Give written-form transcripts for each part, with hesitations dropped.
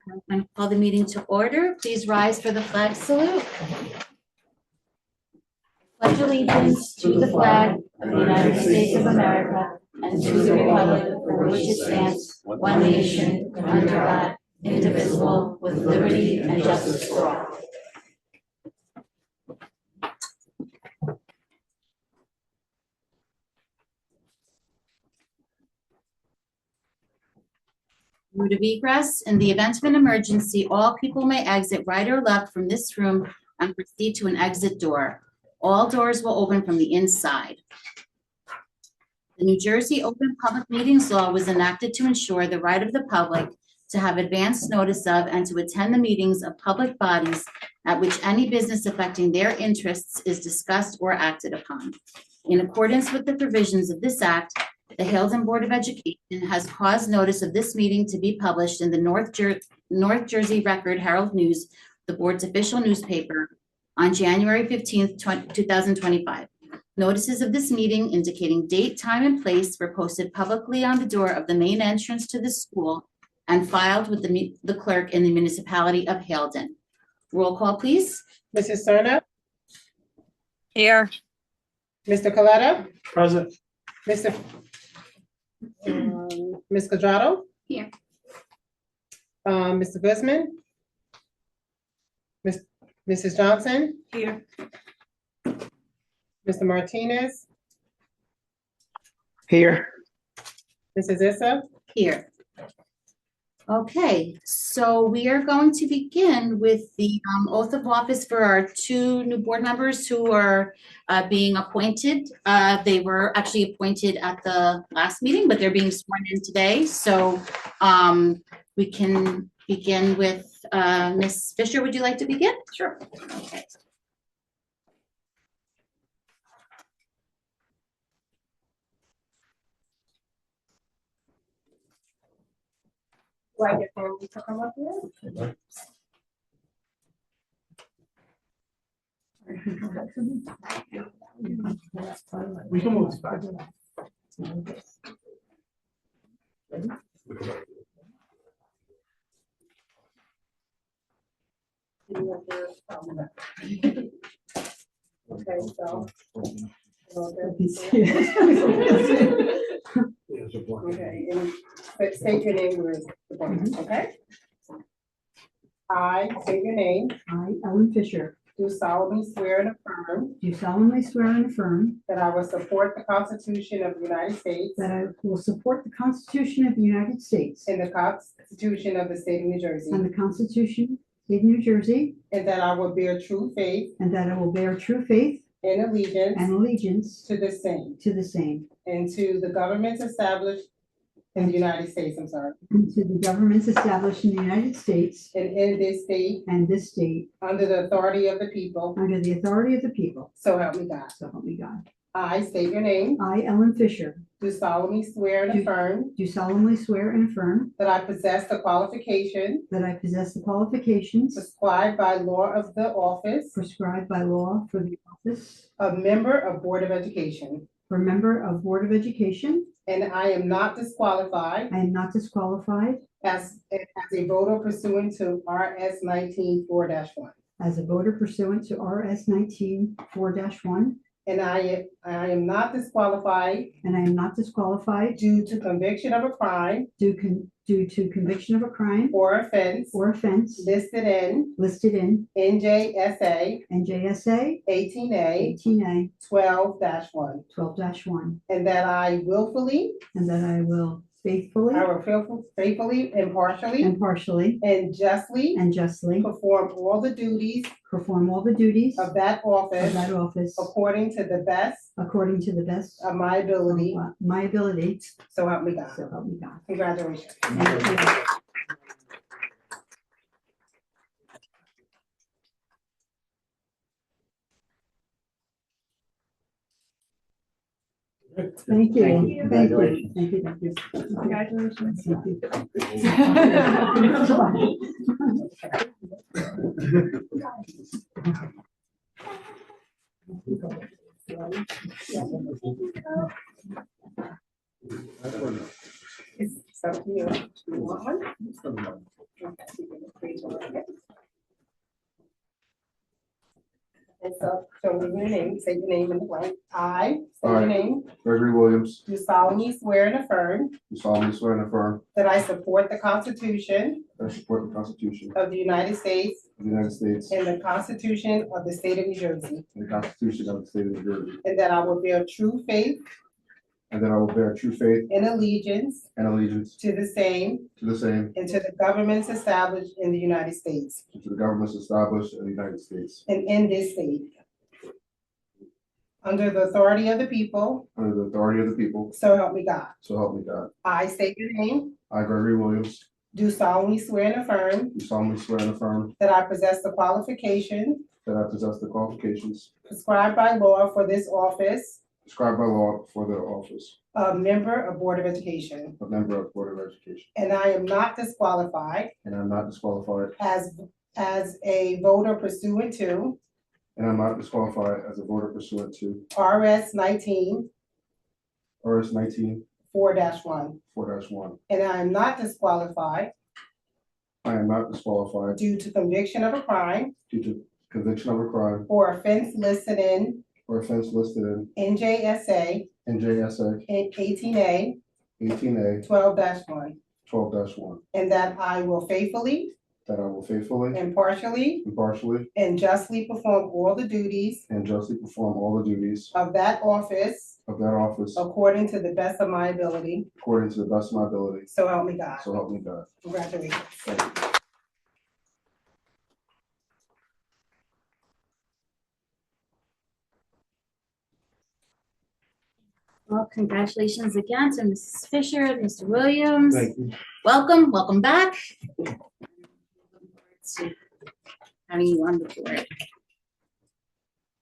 I'm going to call the meeting to order. Please rise for the flag salute. Pledge allegiance to the flag of the United States of America and to the republic for which it stands, one nation, under God, indivisible, with liberty and justice for all. Route of egress. In the event of an emergency, all people may exit right or left from this room and proceed to an exit door. All doors will open from the inside. The New Jersey Open Public Meetings Law was enacted to ensure the right of the public to have advance notice of and to attend the meetings of public bodies at which any business affecting their interests is discussed or acted upon. In accordance with the provisions of this act, the Haledon Board of Education has caused notice of this meeting to be published in the North Jersey Record Herald News, the board's official newspaper, on January 15th, 2025. Notices of this meeting indicating date, time, and place were posted publicly on the door of the main entrance to the school and filed with the clerk in the municipality of Haledon. Roll call, please. Mrs. Serna? Here. Mr. Coletta? Present. Ms. Quadrado? Here. Mr. Guzman? Mrs. Johnson? Here. Mr. Martinez? Here. Mrs. Issa? Here. Okay, so we are going to begin with the oath of office for our two new board members who are being appointed. They were actually appointed at the last meeting, but they're being sworn in today. So we can begin with Ms. Fisher. Would you like to begin? Sure. Okay. Do I get family to come up here? We can move back. Okay, so. Okay, and state your name with the board, okay? I state your name, I, Ellen Fisher, do solemnly swear and affirm do solemnly swear and affirm that I will support the Constitution of the United States that I will support the Constitution of the United States and the Constitution of the State of New Jersey, and the Constitution of the State of New Jersey, and that I will bear true faith and that I will bear true faith and allegiance and allegiance to the same to the same, and to the governments established in the United States, and to the governments established in the United States and in this state, and this state, under the authority of the people, under the authority of the people. so help me God. So help me God. I state your name, I, Ellen Fisher, do solemnly swear and affirm do solemnly swear and affirm that I possess the qualification that I possess the qualifications prescribed by law of the office prescribed by law for the office of member of Board of Education, for member of Board of Education. and I am not disqualified I am not disqualified as a voter pursuant to RS 19-4-1. as a voter pursuant to RS 19-4-1, And I am not disqualified and I am not disqualified due to conviction of a crime due to conviction of a crime or offense or offense listed in listed in NJSA NJSA 18A 18A 12-1, 12-1, and that I willfully, and that I will faithfully, impartially, impartially, and justly and justly perform all the duties perform all the duties of that of office that office according to the best according to the best of my ability, of my ability. so help me God. So help me God. Congratulations. Thank you. Thank you. Thank you. Thank you. Thank you. Thank you. Congratulations. Thank you. It's up to you. You want one? Okay, you can yourself, show me your name, say your name in the blank. I, say your I. name, Gregory Williams, do solemnly swear and affirm do solemnly swear and affirm that I support the Constitution that I support the Constitution of the United States of the United States and the Constitution of the State of New Jersey, and the Constitution of the State of New Jersey, and that I will bear true faith and that I will bear true faith and allegiance and allegiance to the same to the same and to the governments established in the United States and to the governments established in the United States, and in this state, under the authority of the people, under the authority of the people, so help me God. so help me God. I state your name, I, Gregory Williams, do solemnly swear and affirm do solemnly swear and affirm that I possess the qualification that I possess the qualifications prescribed by law for this office prescribed by law for the office of member of Board of Education, of member of Board of Education, and I am not disqualified and I'm not disqualified, as a voter pursuant to and I'm not disqualified as a voter pursuant to RS 19 RS 19 4-1, 4-1. and I am not disqualified I am not disqualified due to conviction of a crime due to conviction of a crime or offense listed in or offense listed in NJSA NJSA 18A 18A 12-1, 12-1, and that I will faithfully, that I will faithfully, impartially, impartially, and justly perform all the duties and justly perform all the duties of that office of that office according to the best of my ability, according to the best of my ability, so help me God. so help me God. Congratulations. Thank you. Well, congratulations again to Mrs. Fisher, Mr. Williams. Thank you. Welcome, welcome back. Having you on the board.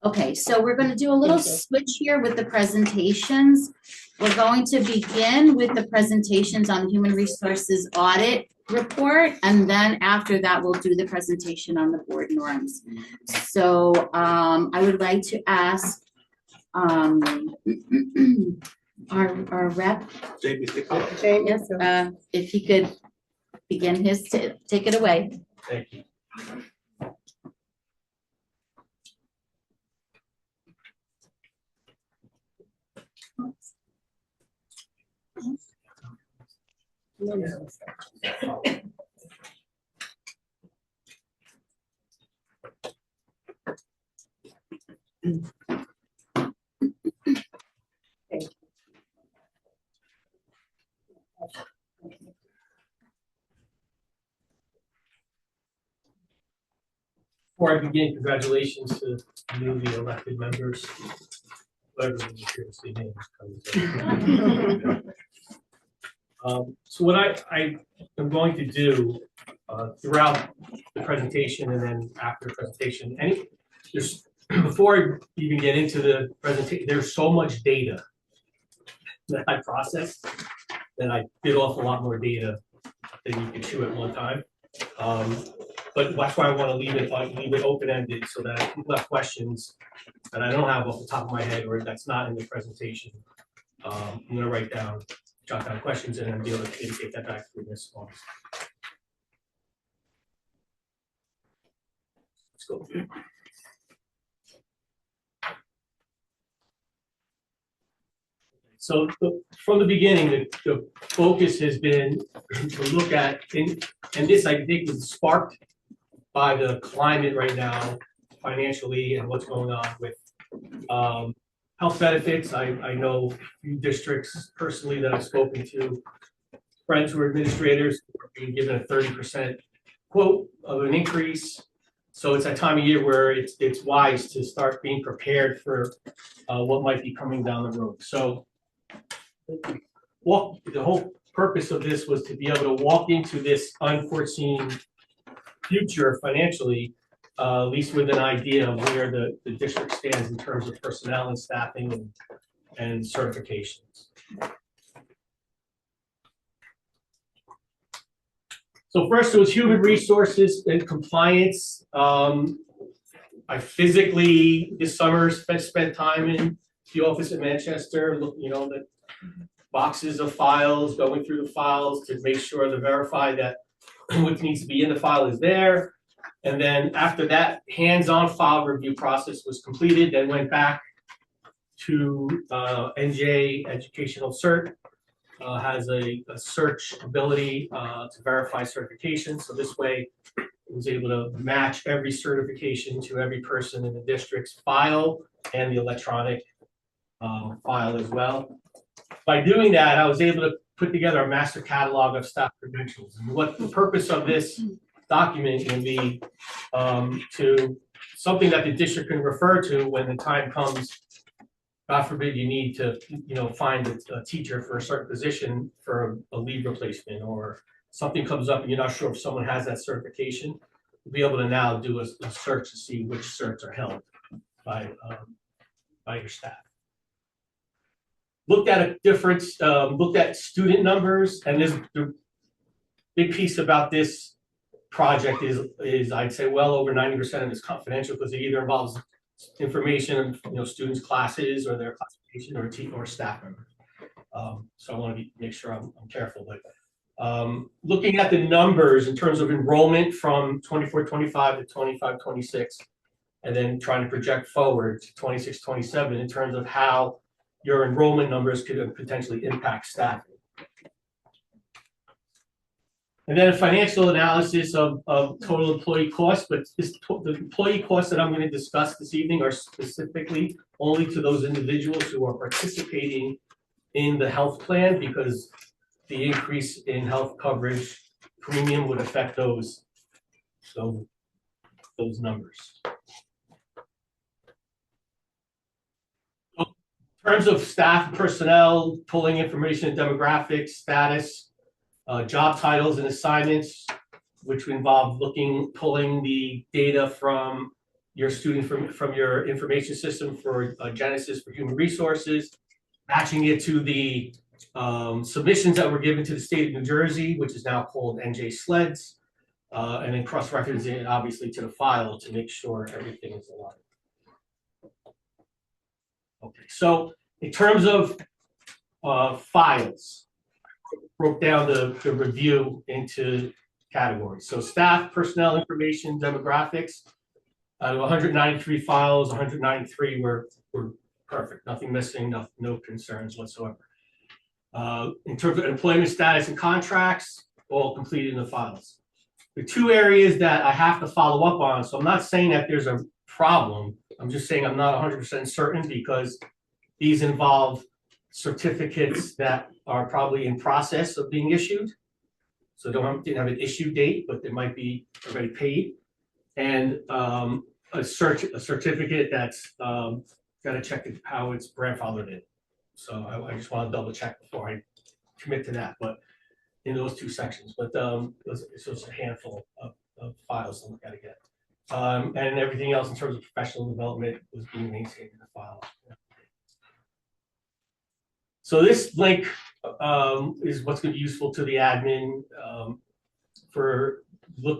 Okay, so we're going to do a little switch here with the presentations. We're going to begin with the presentations on Human Resources Audit Report, and then after that, we'll do the presentation on the board norms. So I would like to ask our rep, James, yes, if he could begin his, take it away. Thank you. Before I begin, congratulations to newly elected members. Whoever the seriously names comes in. So what I am going to do throughout the presentation and then after the presentation, before I even get into the presentation, there's so much data that I process that I bit off a lot more data than you can chew at one time. But that's why I want to leave it open-ended so that if people have questions that I don't have off the top of my head or that's not in the presentation, I'm going to jot down questions and then be able to communicate that back through this office. Let's go. So from the beginning, the focus has been to look at, and this I think was sparked by the climate right now financially and what's going on with health benefits. I know a few districts personally that I've spoken to, friends who are administrators are being given a 30% quote of an increase. So it's a time of year where it's wise to start being prepared for what might be coming down the road. So the whole purpose of this was to be able to walk into this unforeseen future financially, at least with an idea of where the district stands in terms of personnel and staffing and certifications. So first it was human resources and compliance. I physically this summer spent time in the office at Manchester, the boxes of files, going through the files to make sure to verify that what needs to be in the file is there. And then after that hands-on file review process was completed, then went back to NJ Educational Cert. Has a search ability to verify certification. So this way, it was able to match every certification to every person in the district's file and the electronic file as well. By doing that, I was able to put together a master catalog of staff credentials. And what the purpose of this document can be to something that the district can refer to when the time comes. God forbid you need to, find a teacher for a certain position for a leave replacement, or something comes up and you're not sure if someone has that certification. You'll be able to now do a search to see which certs are held by your staff. Looked at a difference, looked at student numbers, and the big piece about this project is I'd say well over 90% of it's confidential, because it either involves information of students' classes or their classification or team or staff members. So I want to make sure I'm careful. But looking at the numbers in terms of enrollment from 24-25 to 25-26, and then trying to project forward to 26-27 in terms of how your enrollment numbers could potentially impact staffing. And then a financial analysis of total employee costs, but the employee costs that I'm going to discuss this evening are specifically only to those individuals who are participating in the health plan, because the increase in health coverage premium would affect those numbers. In terms of staff and personnel, pulling information and demographics, status, job titles and assignments, which involve pulling the data from your student from your information system for Genesis for human resources, matching it to the submissions that were given to the state of New Jersey, which is now called NJ SLEDs, and then cross-referencing it obviously to the file to make sure everything is aligned. Okay, so in terms of files, broke down the review into categories. So staff, personnel information, demographics. Out of 193 files, 193 were perfect. Nothing missing, no concerns whatsoever. In terms of employment status and contracts, all completed in the files. The two areas that I have to follow up on, so I'm not saying that there's a problem. I'm just saying I'm not 100% certain, because these involve certificates that are probably in process of being issued. So didn't have an issue date, but they might be already paid. And a certificate that's got to check how it's grandfathered in. So I just want to double check before I commit to that, but in those two sections. But it's just a handful of files to look at again. And everything else in terms of professional development was being maintained in the file. So this link is what's going to be useful to the admin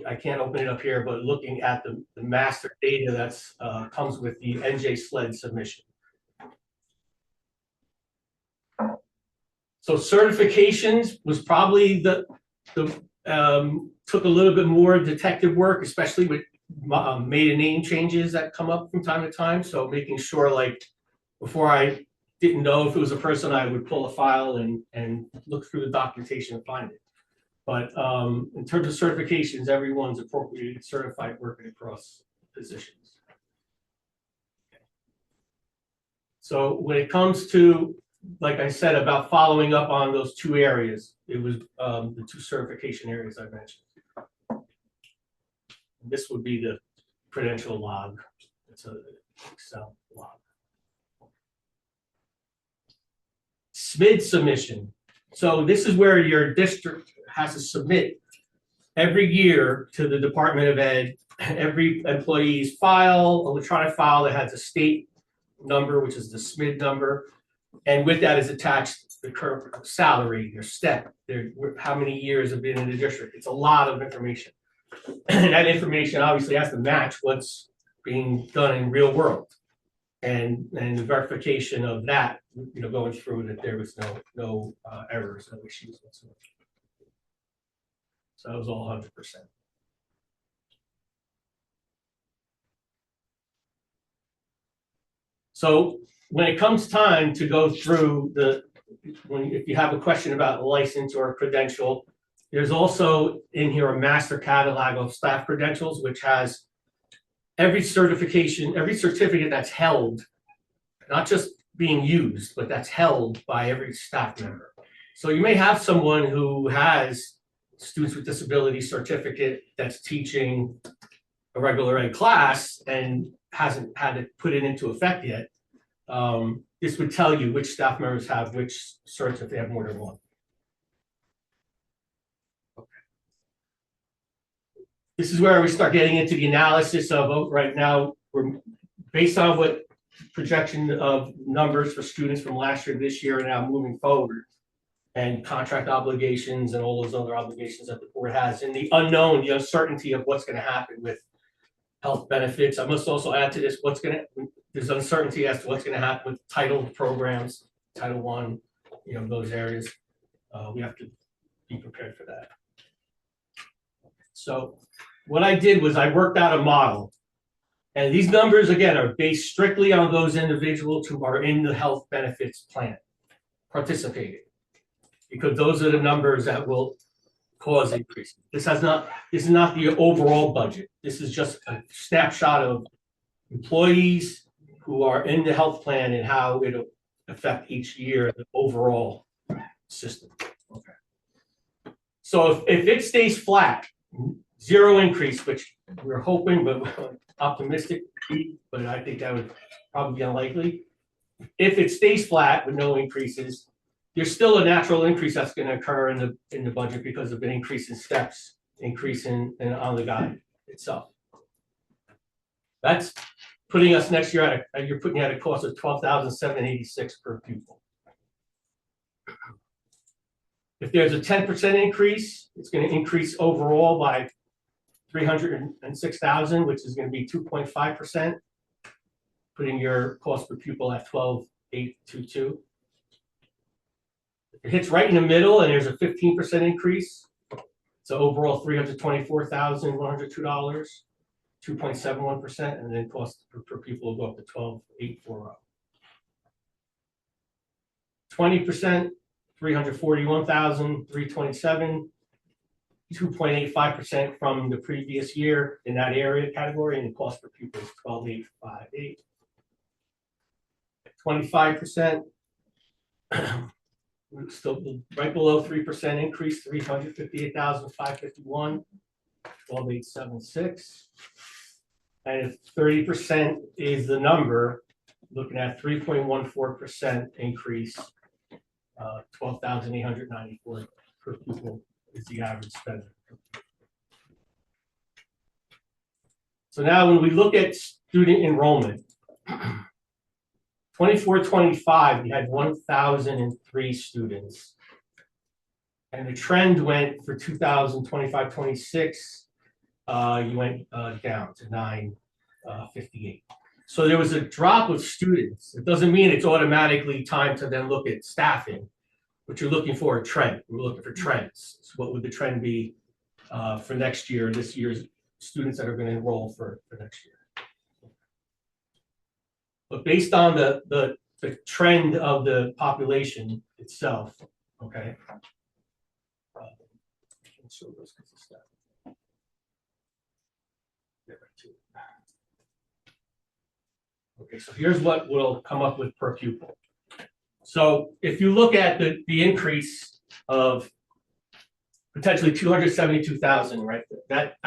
I can't open it up here, but looking at the master data that's comes with the NJ SLED submission. So certifications was probably took a little bit more detective work, especially with maiden name changes that come up from time to time. So making sure, like, before I didn't know if it was a person, I would pull a file and look through the documentation and find it. But in terms of certifications, everyone's appropriately certified working across positions. Okay. So when it comes to, like I said, about following up on those two areas, it was the two certification areas I mentioned. This would be the credential log. It's an Excel log. SMID submission. So this is where your district has to submit every year to the Department of Ed every employee's file, electronic file that has a state number, which is the SMID number, and with that is attached the current salary, their step, how many years have been in the district. It's a lot of information. And that information obviously has to match what's being done in real world. And the verification of that, going through that there was no errors, no issues whatsoever. So that was all 100%. So when it comes time to go through if you have a question about a license or a credential, there's also in here a master catalog of staff credentials, which has every certificate that's held, not just being used, but that's held by every staff member. So you may have someone who has students with disability certificate that's teaching a regular ed class and hasn't had to put it into effect yet. This would tell you which staff members have which certs if they have more than one. This is where we start getting into the analysis of, right now, we're based on what projection of numbers for students from last year, this year, and now moving forward, and contract obligations and all those other obligations that the board has, and the unknown, the uncertainty of what's going to happen with health benefits. I must also add to this, there's uncertainty as to what's going to happen with title programs, Title I, those areas. We have to be prepared for that. So what I did was I worked out a model, and these numbers again are based strictly on those individuals who are in the health benefits plan, participating, because those are the numbers that will cause increase. This is not the overall budget. This is just a snapshot of employees who are in the health plan and how it'll affect each year the overall system. Okay. So if it stays flat, zero increase, which we're hoping, but we're optimistic, but I think that would probably be unlikely. If it stays flat with no increases, there's still a natural increase that's going to occur in the budget because of an increase in steps, increase in on the guide itself. That's putting us next year you're putting at a cost of $12,786 per pupil. If there's a 10% increase, it's going to increase overall by $306,000, which is going to be 2.5%, putting your cost per pupil at $12,822. If it hits right in the middle and there's a 15% increase, so overall $324,102, 2.71%, and then cost per pupil will go up to $12,840. 20%, $341,327, 2.85% from the previous year in that area category, and the cost per pupil is $12,858. 25%, still right below 3% increase, $358,551, 12,876. And if 30% is the number, looking at 3.14% increase, 12,894 per pupil is the average spender. So now when we look at student enrollment, 24-25, we had 1,003 students. And the trend went for 2025-26, you went down to 958. So there was a drop of students. It doesn't mean it's automatically time to then look at staffing, but you're looking for a trend. We're looking for trends. So what would the trend be for next year, this year's students that are going to enroll for next year? But based on the trend of the population itself, okay. Okay, so here's what we'll come up with per pupil. So if you look at the increase of potentially 272,000, right? That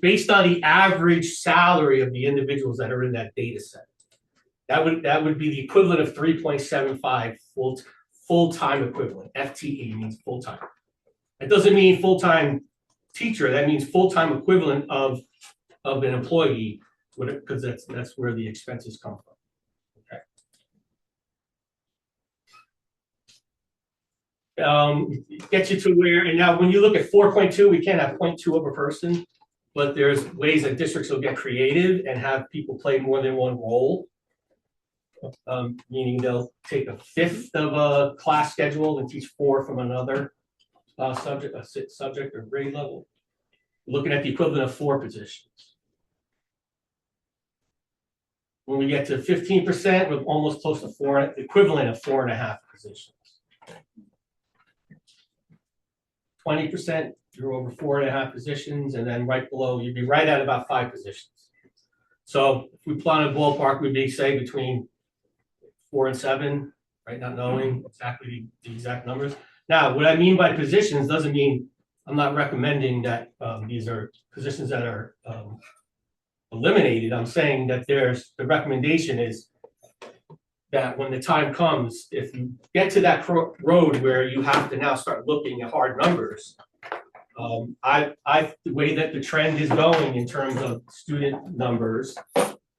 based on the average salary of the individuals that are in that data set, that would be the equivalent of 3.75 full-time equivalent. FTE means full-time. It doesn't mean full-time teacher. That means full-time equivalent of an employee, because that's where the expenses come from. Okay. Gets you to where, and now when you look at 4.2, we can't have 0.2 of a person, but there's ways that districts will get creative and have people play more than one role. Meaning they'll take a fifth of a class schedule and teach 4 from another subject or grade level. Looking at the equivalent of 4 positions. When we get to 15%, we're almost close to equivalent of 4.5 positions. 20%, you're over 4.5 positions, and then right below, you'd be right at about 5 positions. So if we plot a ballpark, we'd be say between 4 and 7, right? Not knowing exactly the exact numbers. Now, what I mean by positions doesn't mean I'm not recommending that these are positions that are eliminated. I'm saying that the recommendation is that when the time comes, if you get to that road where you have to now start looking at hard numbers, the way that the trend is going in terms of student numbers,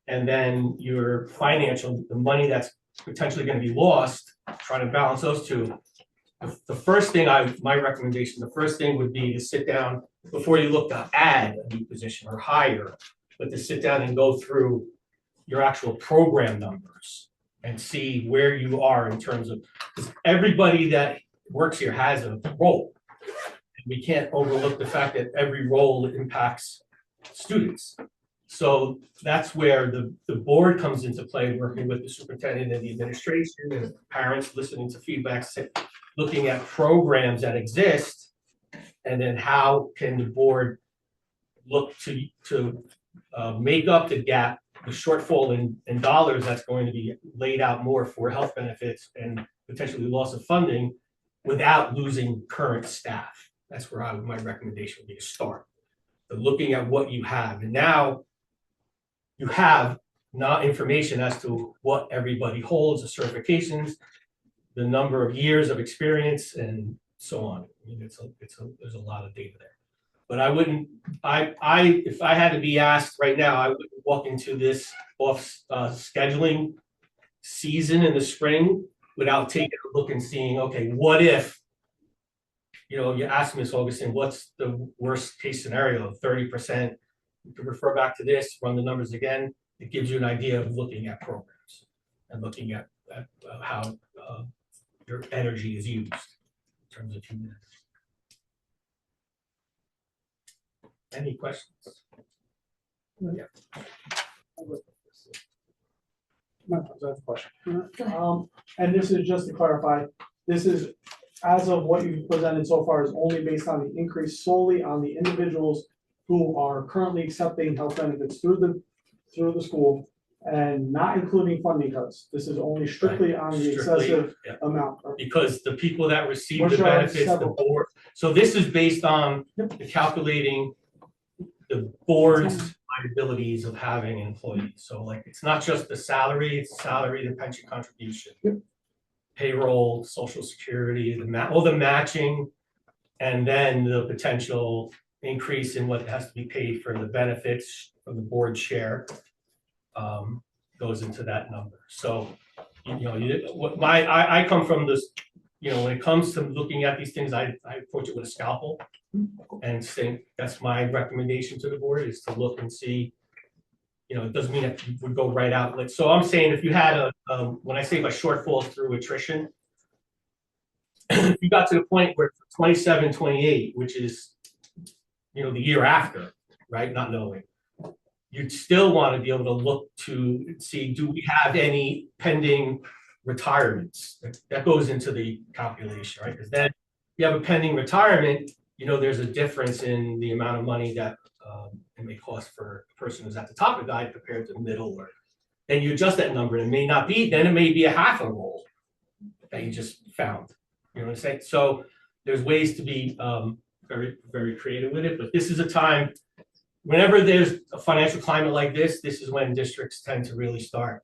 and then your financial, the money that's potentially going to be lost, trying to balance those two. The first thing my recommendation, the first thing would be to sit down before you look to add a new position or hire, but to sit down and go through your actual program numbers and see where you are in terms of, because everybody that works here has a role. And we can't overlook the fact that every role impacts students. So that's where the board comes into play, working with the superintendent and the administration and parents, listening to feedback, looking at programs that exist, and then how can the board look to make up the gap, the shortfall in dollars that's going to be laid out more for health benefits and potentially loss of funding without losing current staff. That's where my recommendation would be to start. But looking at what you have, and now you have not information as to what everybody holds, the certifications, the number of years of experience, and so on. I mean, there's a lot of data there. But I wouldn't, if I had to be asked right now, I would walk into this off scheduling season in the spring without taking a look and seeing, okay, what if, you ask Ms. Augustine, what's the worst case scenario of 30%? You can refer back to this, run the numbers again. It gives you an idea of looking at programs and looking at how your energy is used in terms of human energy. Any questions? I have a question. And this is just to clarify, this is, as of what you've presented so far, is only based on the increase solely on the individuals who are currently accepting health benefits through the school, and not including funding cuts. This is only strictly on the excessive amount. Because the people that receive the benefits, the board, so this is based on calculating the board's liabilities of having employees. So like, it's not just the salary, it's salary, the pension contribution, payroll, social security, all the matching, and then the potential increase in what has to be paid for the benefits from the board share goes into that number. So, I come from this, when it comes to looking at these things, I approach it with a scalpel and think that's my recommendation to the board, is to look and see, it doesn't mean that you would go right out. Like, so I'm saying if you had when I say by shortfall through attrition, if you got to the point where 27, 28, which is, the year after, right, not knowing, you'd still want to be able to look to see, do we have any pending retirements? That goes into the calculation, right? Because then if you have a pending retirement, there's a difference in the amount of money that it may cost for a person who's at the top of the guide compared to the middle, or then you adjust that number, and it may not be, then it may be a half a role that you just found. You know what I'm saying? So there's ways to be very, very creative with it, but this is a time, whenever there's a financial climate like this is when districts tend to really start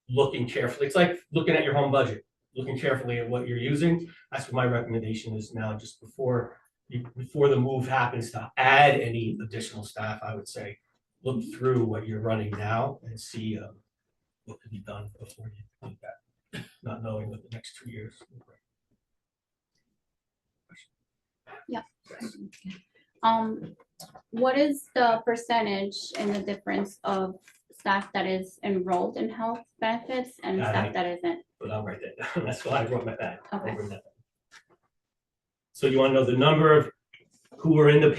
looking carefully. It's like looking at your home budget, looking carefully at what you're using. That's what my recommendation is now, just before the move happens to add any additional staff. I would say look through what you're running now and see what could be done before you do that, not knowing what the next 2 years will bring. Yeah. What is the percentage in the difference of staff that is enrolled in health benefits and staff that isn't? But I'll write that down. That's why I wrote my back. Okay. So you want to know the number of who are in the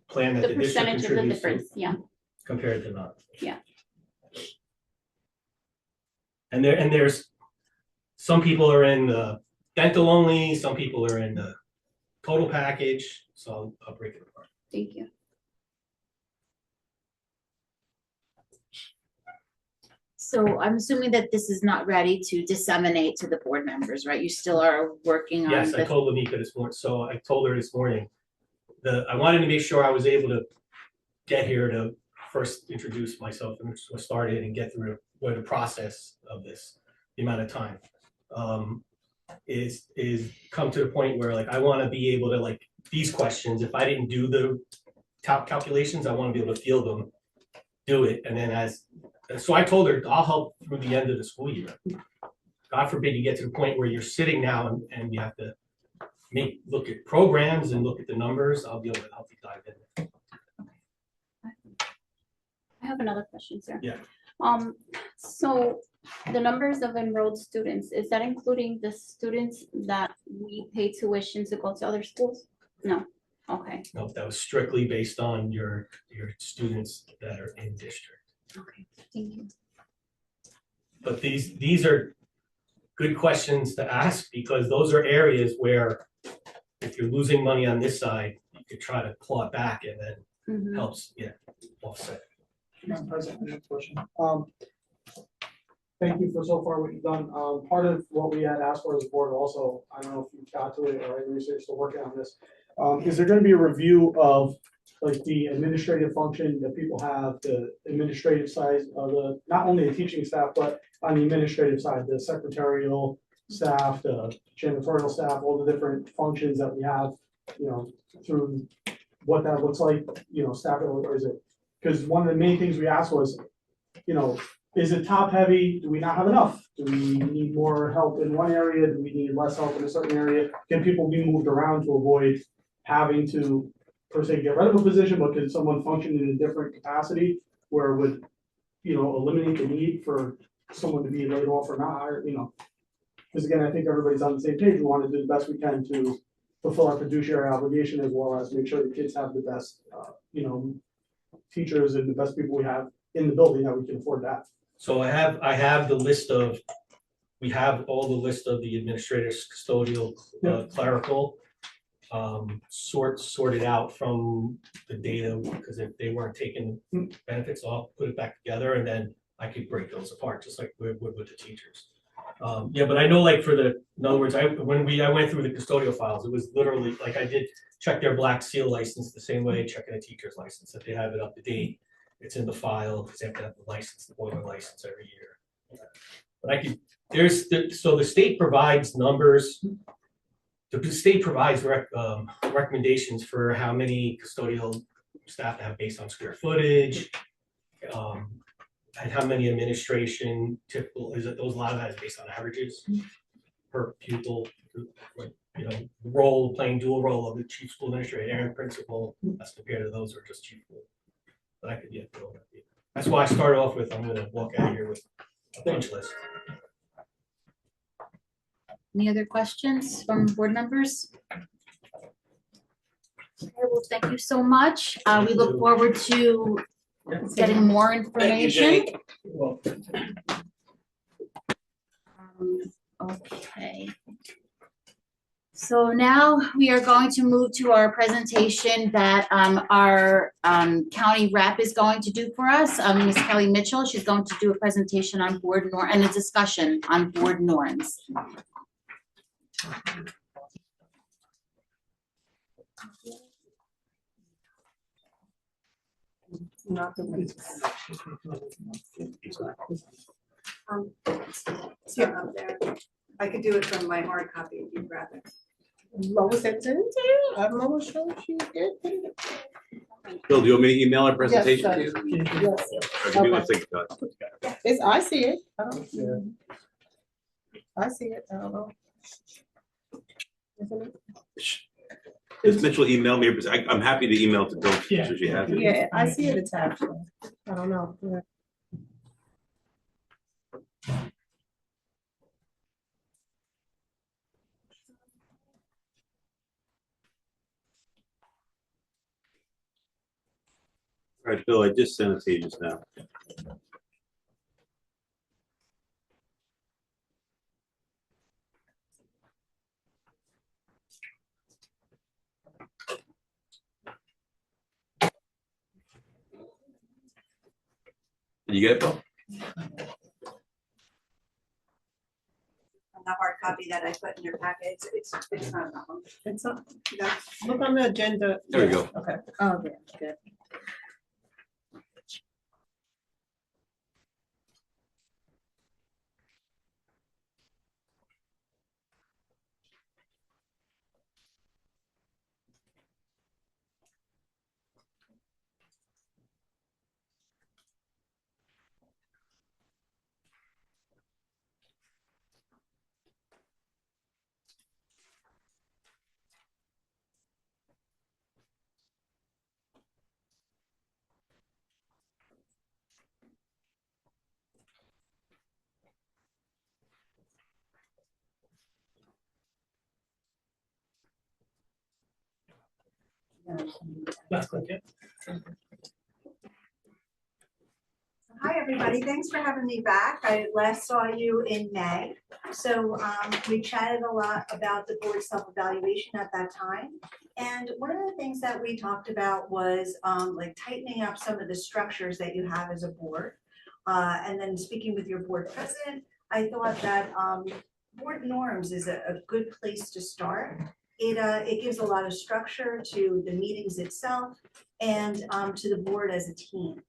plan that The the district percentage of the contributes to difference, yeah. compared to not? Yeah. And there's, some people are in the dental only, some people are in the total package, so I'll break it apart. Thank you. So I'm assuming that this is not ready to disseminate to the board members, right? You still are working on Yes, I the, told Lamika this morning, so I told her this morning, I wanted to make sure I was able to get here to first introduce myself and start it and get through the process of this, the amount of time. Is come to the point where like I want to be able to like these questions, if I didn't do the top calculations, I want to be able to field them, do it, and then so I told her I'll help through the end of the school year. God forbid you get to the point where you're sitting now and you have to look at programs and look at the numbers, I'll be able to help you dive in. I have another question, sir. Yeah. So the numbers of enrolled students, is that including the students that we pay tuition to go to other schools? No, okay, No, that was strictly based on your students that are in district. okay, thank you. But these are good questions to ask because those are areas where if you're losing money on this side, you could try to claw it back and then Mhm. helps, offset. Madam President, next question. Thank you for so far what you've done. Part of what we had asked for as a board also, I don't know if you got to it or maybe you're still working on this. Is there gonna be a review of like the administrative function that people have, the administrative side of not only the teaching staff, but on the administrative side, the secretarial staff, the janitorial staff, all the different functions that we have, through what that looks like, staff, or is it? Because one of the main things we asked was, is it top heavy? Do we not have enough? Do we need more help in one area? Do we need less help in a certain area? Can people be moved around to avoid having to, per se, get rid of a position, but can someone function in a different capacity where it would, eliminate the need for someone to be laid off or not hired, Because again, I think everybody's on the same page. We want to do the best we can to fulfill our fiduciary obligation as well as make sure the kids have the best, teachers and the best people we have in the building that we can afford that. So I have the list of, we have all the list of the administrators, custodial, clerical, sorted out from the data, because if they weren't taking benefits, I'll put it back together and then I could break those apart, just like we would with the teachers. But I know like in other words, I went through the custodial files, it was literally like I did check their black seal license the same way checking a teacher's license, if they have it up to date, it's in the file, because they have to have the license, the boiler license every year. But so the state provides numbers. The state provides recommendations for how many custodial staff to have based on square footage, and how many administration typical is it. A lot of that is based on averages per pupil. Role playing dual role of the chief school administrator and principal as compared to those who are just chief. But I could go. That's why I started off with. I'm going to walk out of here with a punch list. any other questions from board members? Okay, well, thank you so much. We look forward to getting more information. Okay. So now we are going to move to our presentation that our county rep is going to do for us. Ms. Kelly Mitchell, she's going to do a presentation on board norm and a discussion on board norms. Yeah, up there. I could do it from my hard copy if you'd rather. Lois sent it to you. I'm almost sure she did. Bill, do you want me to email our presentation Yes, to you? sir. Yes. Or give me one second, It's, I see it. I see it. I don't know. Isn't it? Does Mitchell email me? I'm happy to email to Bill, so she has it. Yeah, I see it attached. I don't know. Yeah. All right, Bill, I just sent it to you just now. You get it, Bill? On the hard copy that I put in your packet, it's not that one. It's up, look on the agenda. There we go. Okay. Oh, yeah, good. Last click, yeah. Hi, everybody. Thanks for having me back. I last saw you in May. So we chatted a lot about the board self-evaluation at that time. And one of the things that we talked about was like tightening up some of the structures that you have as a board. And then speaking with your board president, I thought that board norms is a good place to start. It gives a lot of structure to the meetings itself and to the board as a team.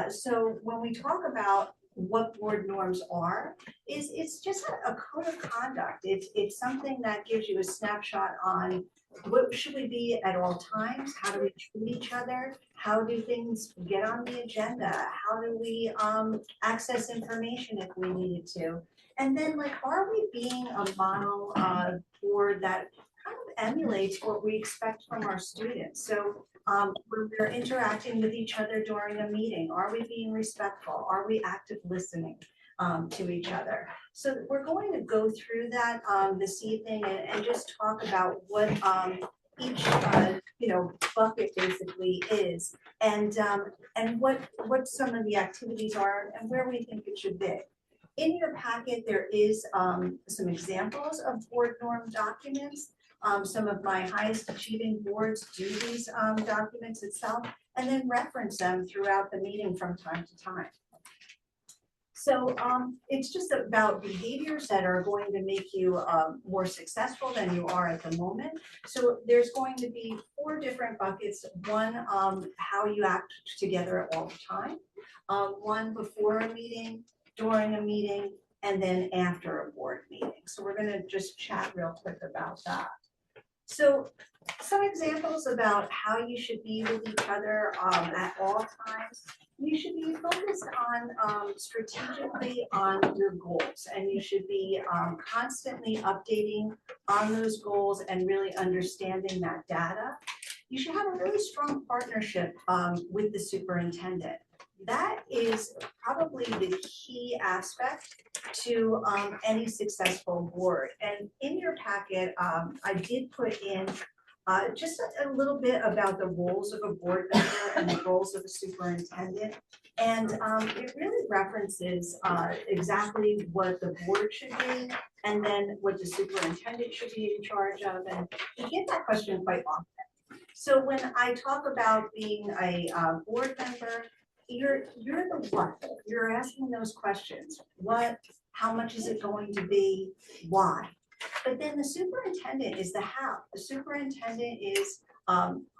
So when we talk about what board norms are, it's just a code of conduct. It's something that gives you a snapshot on what should we be at all times, how do we treat each other, how do things get on the agenda, how do we access information if we needed to, and then like, are we being a model board that kind of emulates what we expect from our students? So when we're interacting with each other during a meeting, are we being respectful? Are we active listening to each other? So we're going to go through that this evening and just talk about what each bucket basically is, and what some of the activities are and where we think it should be. In your packet, there is some examples of board norm documents. Some of my highest achieving boards do these documents itself and then reference them throughout the meeting from time to time. So it's just about behaviors that are going to make you more successful than you are at the moment. So there's going to be 4 different buckets. One, how you act together all the time. One, before a meeting, during a meeting, and then after a board meeting. So we're going to just chat real quick about that. So some examples about how you should be with each other at all times. You should be focused on strategically on your goals, and you should be constantly updating on those goals and really understanding that data. You should have a really strong partnership with the superintendent. That is probably the key aspect to any successful board. And in your packet, I did put in just a little bit about the roles of a board member and the roles of a superintendent. And it really references exactly what the board should be and then what the superintendent should be in charge of. And we get that question quite often. So when I talk about being a board member, you're the what. You're asking those questions. What, how much is it going to be, why? But then the superintendent is the how. The superintendent is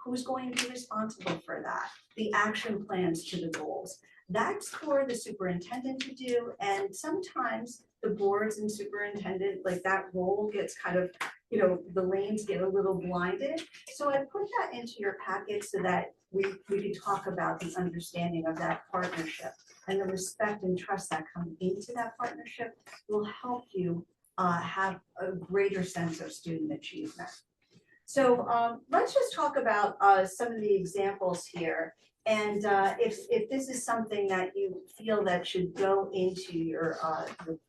who's going to be responsible for that, the action plans to the goals. That's for the superintendent to do, and sometimes the boards and superintendent, like that role gets kind of, the lanes get a little blinded. So I put that into your packet so that we can talk about the understanding of that partnership, and the respect and trust that come into that partnership will help you have a greater sense of student achievement. So let's just talk about some of the examples here. And if this is something that you feel that should go into your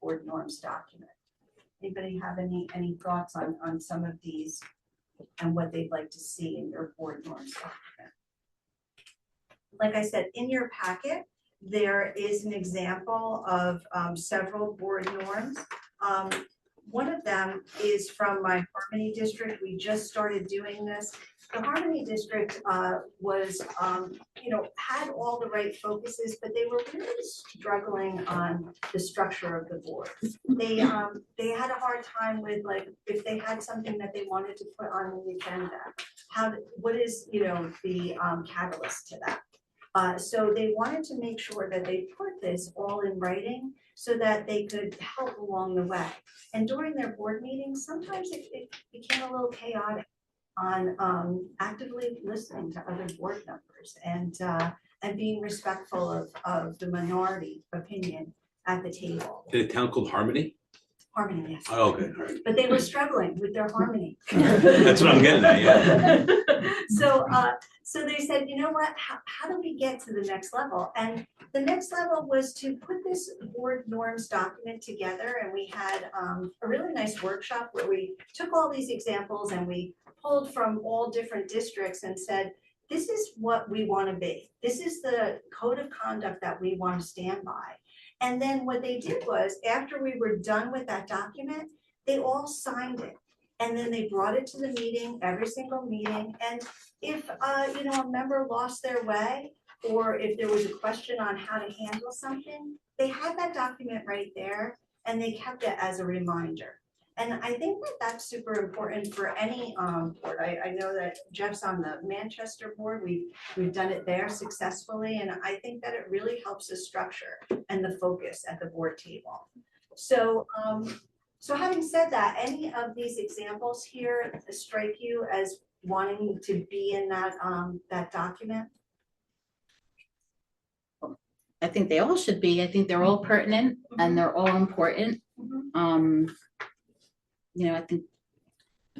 board norms document. Anybody have any thoughts on some of these and what they'd like to see in your board norms document? Like I said, in your packet, there is an example of several board norms. one of them is from my Harmony district. We just started doing this. The Harmony district was, had all the right focuses, but they were really struggling on the structure of the board. They had a hard time with, like, if they had something that they wanted to put on the agenda, what is, the catalyst to that? So they wanted to make sure that they put this all in writing so that they could help along the way. And during their board meetings, sometimes it became a little chaotic on actively listening to other board members and being respectful of the minority opinion at the table. In a town called Harmony? Harmony, yes. Oh, okay, all right. But they were struggling with their harmony. That's what I'm getting at, yeah. So they said, you know what, how do we get to the next level? And the next level was to put this board norms document together, and we had a really nice workshop where we took all these examples and we pulled from all different districts and said, this is what we want to be. This is the code of conduct that we want to stand by. And then what they did was, after we were done with that document, they all signed it. And then they brought it to the meeting, every single meeting. And if, a member lost their way, or if there was a question on how to handle something, they had that document right there and they kept it as a reminder. And I think that that's super important for any board. I know that Jeff's on the Manchester board. We've done it there successfully, and I think that it really helps the structure and the focus at the board table. So, so having said that, any of these examples here strike you as wanting to be in that that document? I think they all should be. I think they're all pertinent and they're all important. I think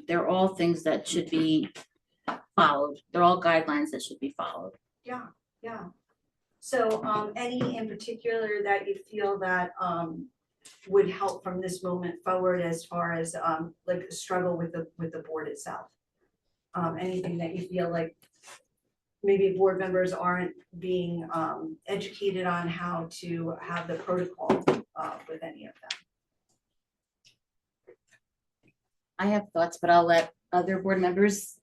they're all things that should be followed. They're all guidelines that should be followed. Yeah. So any in particular that you feel that would help from this moment forward as far as like a struggle with the board itself? Anything that you feel like maybe board members aren't being educated on how to have the protocol with any of them? I have thoughts, but I'll let other board members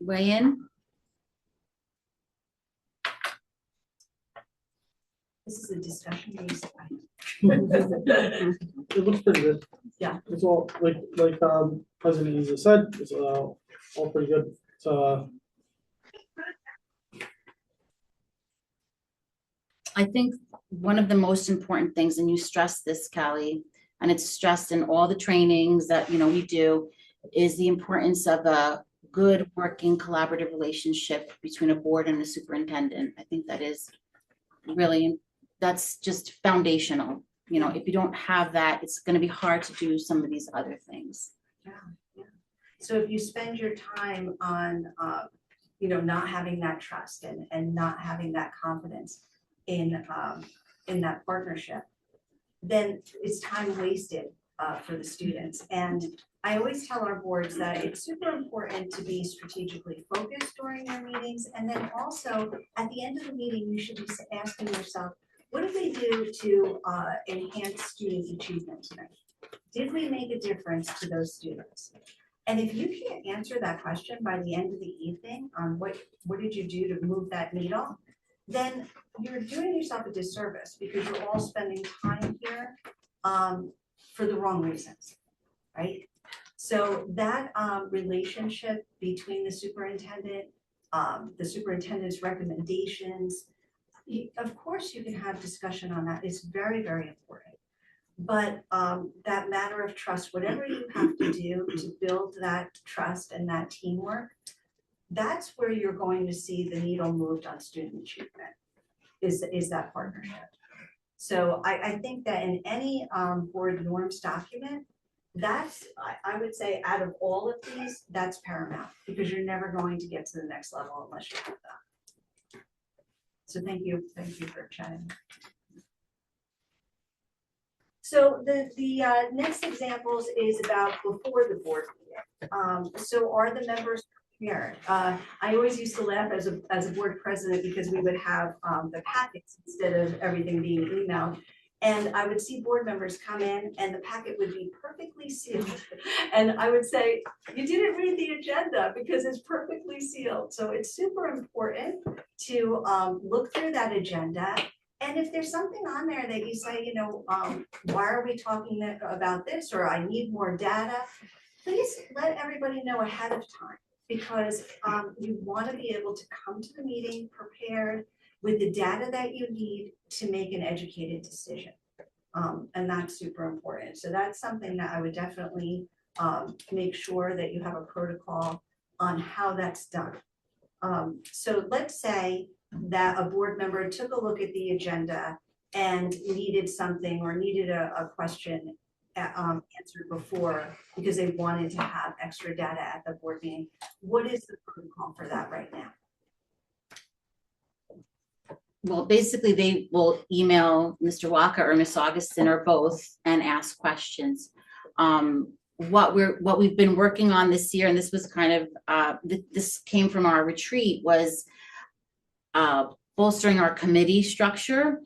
weigh in. This is a discussion piece. It looks pretty good. Yeah. It's all, like President Isa said, it's all pretty good. I think one of the most important things, and you stressed this, Callie, and it's stressed in all the trainings that we do, is the importance of a good working collaborative relationship between a board and a superintendent. I think that is really, that's just foundational. If you don't have that, it's going to be hard to do some of these other things. Yeah. So if you spend your time on, not having that trust and not having that confidence in that partnership, then it's time wasted for the students. And I always tell our boards that it's super important to be strategically focused during their meetings. And then also at the end of the meeting, you should be asking yourself, what did we do to enhance student achievement tonight? Did we make a difference to those students? And if you can't answer that question by the end of the evening on what did you do to move that needle, then you're doing yourself a disservice, because you're all spending time here for the wrong reasons, right? So that relationship between the superintendent's recommendations, of course you can have discussion on that. It's very, very important. But that matter of trust, whatever you have to do to build that trust and that teamwork, that's where you're going to see the needle moved on student achievement, is that partnership. So I think that in any board norms document, that's, I would say, out of all of these, that's paramount, because you're never going to get to the next level unless you have that. So thank you for chatting. So the next examples is about before the board meeting. So are the members prepared? I always used to laugh as a board president, because we would have the packets instead of everything being emailed. And I would see board members come in and the packet would be perfectly sealed. And I would say, you didn't read the agenda because it's perfectly sealed. So it's super important to look through that agenda. And if there's something on there that you say, you know, why are we talking about this, or I need more data, please let everybody know ahead of time, because you want to be able to come to the meeting prepared with the data that you need to make an educated decision. And that's super important. So that's something that I would definitely make sure that you have a protocol on how that's done. So let's say that a board member took a look at the agenda and needed something or needed a question answered before because they wanted to have extra data at the board meeting. What is the protocol for that right now? Well, basically, they will email Mr. Walker or Miss Augustin or both and ask questions. What we've been working on this year, and this was kind of, this came from our retreat, was bolstering our committee structure.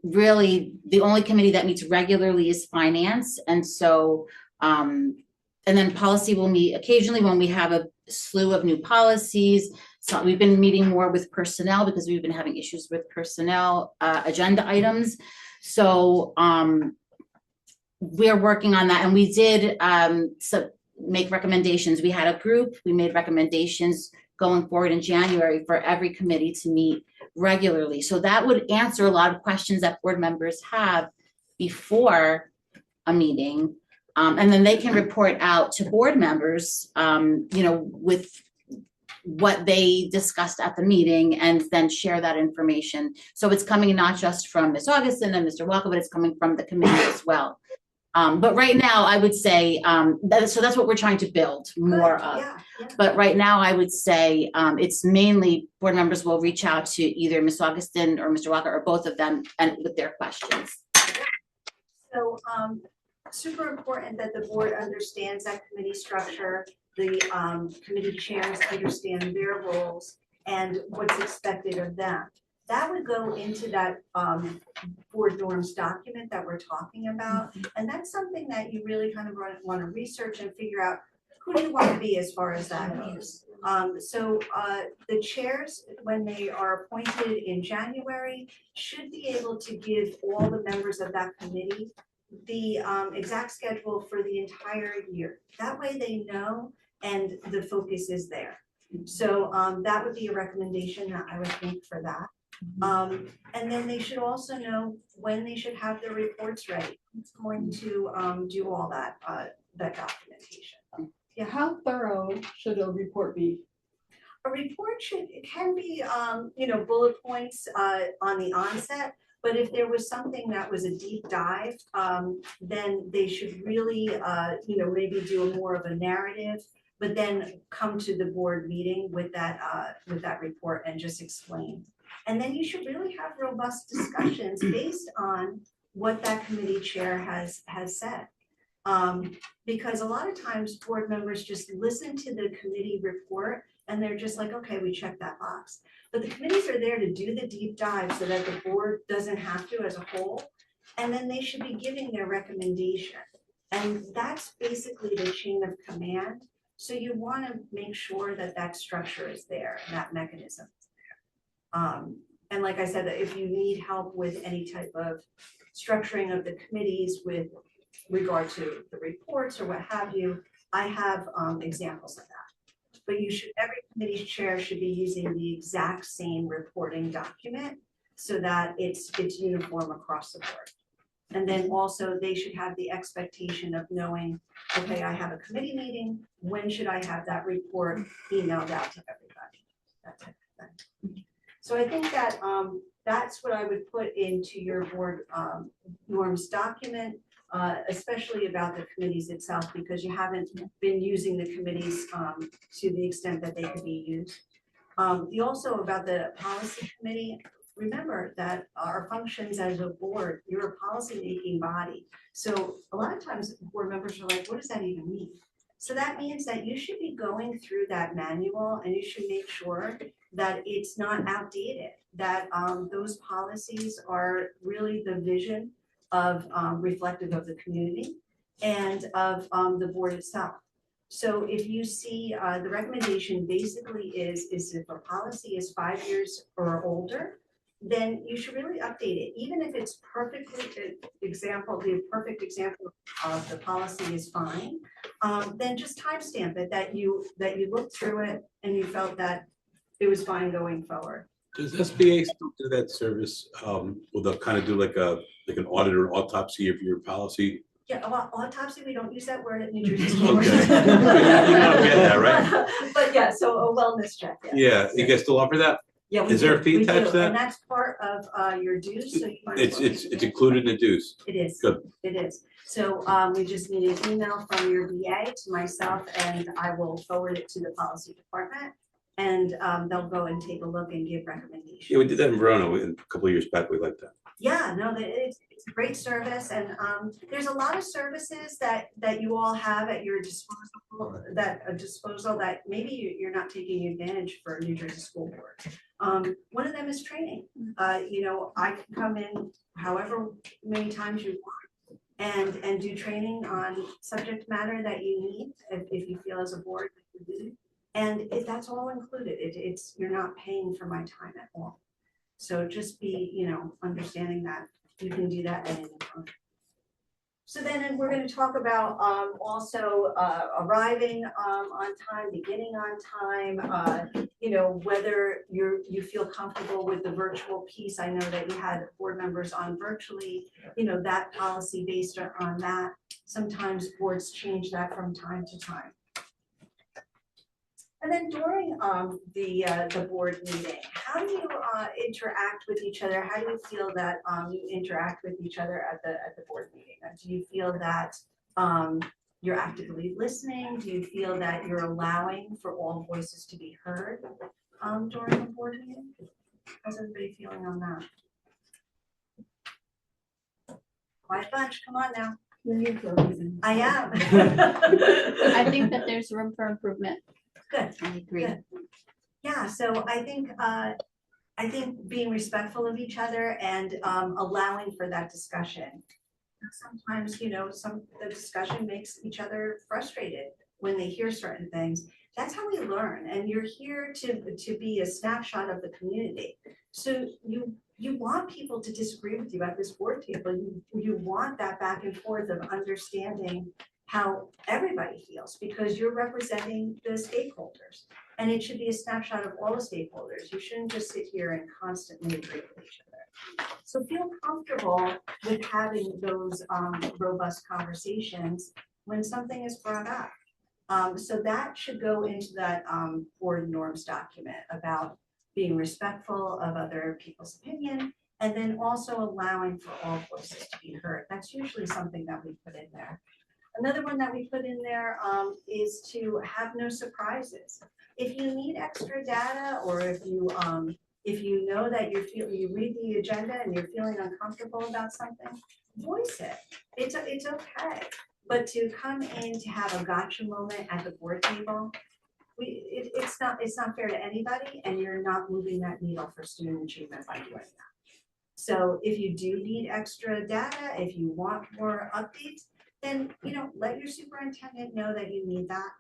Really, the only committee that meets regularly is finance. And so, and then policy will meet occasionally when we have a slew of new policies. So we've been meeting more with personnel because we've been having issues with personnel agenda items. So we're working on that, and we did make recommendations. We had a group, we made recommendations going forward in January for every committee to meet regularly. So that would answer a lot of questions that board members have before a meeting. And then they can report out to board members, you know, with what they discussed at the meeting, and then share that information. So it's coming not just from Ms. Augustin and Mr. Walker, but it's coming from the committee as well. But right now, I would say, so that's what we're trying to build more of. Yeah. But right now, I would say it's mainly board members will reach out to either Ms. Augustin or Mr. Walker or both of them and with their questions. So super important that the board understands that committee structure, the committee chairs understand their roles and what's expected of them. That would go into that board norms document that we're talking about. And that's something that you really kind of want to research and figure out who do you want to be as far as that goes. So the chairs, when they are appointed in January, should be able to give all the members of that committee the exact schedule for the entire year. That way they know and the focus is there. So that would be a recommendation that I would think for that. And then they should also know when they should have their reports ready. It's going to do all that that documentation. Yeah, how thorough should a report be? A report can be you know, bullet points on the onset, but if there was something that was a deep dive, then they should really you know, maybe do more of a narrative, but then come to the board meeting with that report and just explain. And then you should really have robust discussions based on what that committee chair has said. Because a lot of times board members just listen to the committee report and they're just like, okay, we checked that box. But the committees are there to do the deep dive so that the board doesn't have to as a whole. And then they should be giving their recommendation. And that's basically the chain of command. So you want to make sure that that structure is there and that mechanism is there. And like I said, that if you need help with any type of structuring of the committees with regard to the reports or what have you, I have examples of that. But you should, every committee chair should be using the exact same reporting document so that it's uniform across the board. And then also they should have the expectation of knowing, okay, I have a committee meeting, when should I have that report emailed out to everybody, that type of thing. So I think that that's what I would put into your board norms document, especially about the committees itself, because you haven't been using the committees to the extent that they could be used. You also about the policy committee, remember that our functions as a board, you're a policy making body. So a lot of times board members are like, what does that even mean? So that means that you should be going through that manual and you should make sure that it's not outdated, that those policies are really the vision of reflective of the community and of the board itself. So if you see, the recommendation basically is if a policy is 5 years or older, then you should really update it, even if it's perfectly, the perfect example of the policy is fine. Then just timestamp it, that you looked through it and you felt that it was fine going forward. Does SBA still do that service? Will they kind of do like an audit or autopsy of your policy? Yeah, well, autopsy, we don't use that word at New Jersey School Board. Okay. You know, get that, right? But yeah, so a wellness check, yeah. Yeah, you guys still offer that? Yeah, we Is there a do, fee we attached do, to that? and that's part of your dues, so you might as well. It's included in the dues. It is. Good. It is. So we just need an email from your BA to myself, and I will forward it to the policy department. And they'll go and take a look and give recommendations. Yeah, we did that in Verona a couple of years back. We liked that. Yeah, no, it's a great service, and there's a lot of services that you all have at your disposal, that maybe you're not taking advantage for New Jersey School Board. One of them is training. You know, I can come in however many times you want and do training on subject matter that you need, if you feel as a board that you do. And that's all included. It's you're not paying for my time at all. So just be, you know, understanding that you can do that at any time. So then we're going to talk about also arriving on time, beginning on time, you know, whether you feel comfortable with the virtual piece. I know that you had board members on virtually, you know, that policy based on that. Sometimes boards change that from time to time. And then during the board meeting, how do you interact with each other? How do you feel that you interact with each other at the board meeting? Do you feel that you're actively listening? Do you feel that you're allowing for all voices to be heard during a board meeting? How's everybody feeling on that? Quiet bunch, come on now. You're here for a reason. I am. I think that there's room for improvement. Good. I agree. Good. Yeah, so I think being respectful of each other and allowing for that discussion. Sometimes, you know, the discussion makes each other frustrated when they hear certain things. That's how we learn, and you're here to be a snapshot of the community. So you want people to disagree with you at this board table. You want that back and forth of understanding how everybody feels, because you're representing the stakeholders, and it should be a snapshot of all the stakeholders. You shouldn't just sit here and constantly agree with each other. So feel comfortable with having those robust conversations when something is brought up. So that should go into that board norms document about being respectful of other people's opinion, and then also allowing for all voices to be heard. That's usually something that we put in there. Another one that we put in there is to have no surprises. If you need extra data, or if you know that you read the agenda and you're feeling uncomfortable about something, voice it. It's okay. But to come in to have a gotcha moment at the board table, it's not fair to anybody, and you're not moving that needle for student achievement by doing that. So if you do need extra data, if you want more updates, then, you know, let your superintendent know that you need that,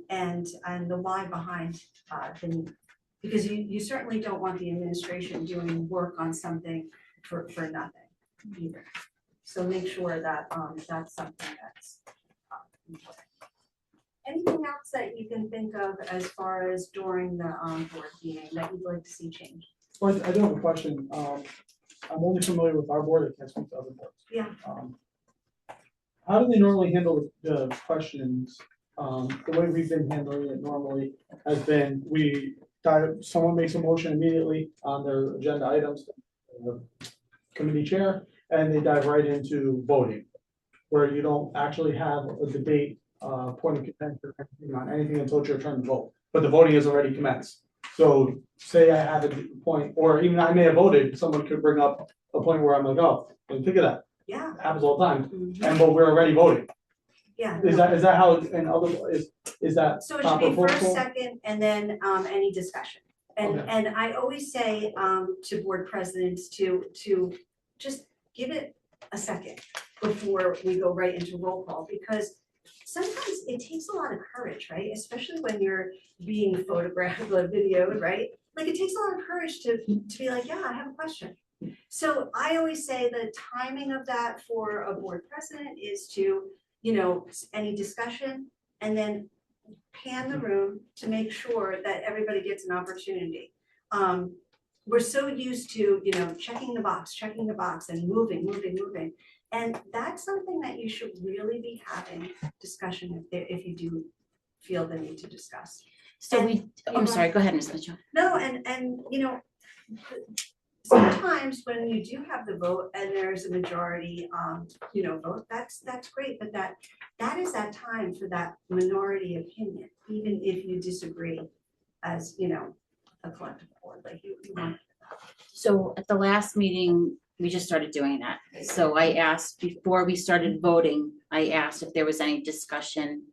and the why behind the need. Because you certainly don't want the administration doing work on something for nothing either. So make sure that that's something that's important. Anything else that you can think of as far as during the board meeting that you'd like to see change? Well, I do have a question. I'm only familiar with our board, I can't speak to other boards. Yeah. How do they normally handle the questions? The way we've been handling it normally has been, someone makes a motion immediately on their agenda items, the committee chair, and they dive right into voting, where you don't actually have a debate, point of contention, on anything until it's your turn to vote. But the voting has already commenced. So say I have a point, or even I may have voted, someone could bring up a point where I'm like, oh, and think of that. Yeah. It happens all the time, but we're already voting. Yeah. Is that how, in other, is that So it should proper be first, protocol? second, and then any discussion. And Okay. and I always say to board presidents to just give it a second before we go right into roll call, because sometimes it takes a lot of courage, right? Especially when you're being photographed or videoed, right? Like it takes a lot of courage to be like, yeah, I have a question. So I always say the timing of that for a board president is to, any discussion, and then pan the room to make sure that everybody gets an opportunity. We're so used to, checking the box and moving. And that's something that you should really be having discussion if you do feel the need to discuss. So And I'm sorry, go ahead, Ms. Mitchell. No, and sometimes when you do have the vote and there's a majority, vote, that's great, but that is that time for that minority opinion, even if you disagree as, a collective board, like you want. So at the last meeting, we just started doing that. So I asked, before we started voting, I asked if there was any discussion.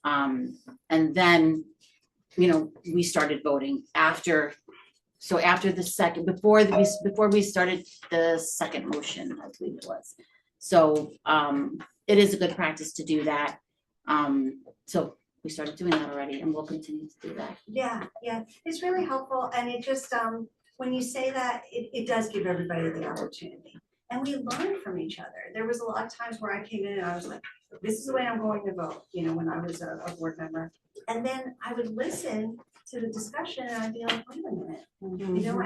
And then, we started voting after the second, before we started the second motion, I believe it was. So it is a good practice to do that. So we started doing that already, and we'll continue to do that. Yeah, it's really helpful, and it just, when you say that, it does give everybody the opportunity. And we learn from each other. There was a lot of times where I came in and I was like, this is the way I'm going to vote, when I was a board member. And then I would listen to the discussion and I'd be like, wait a minute,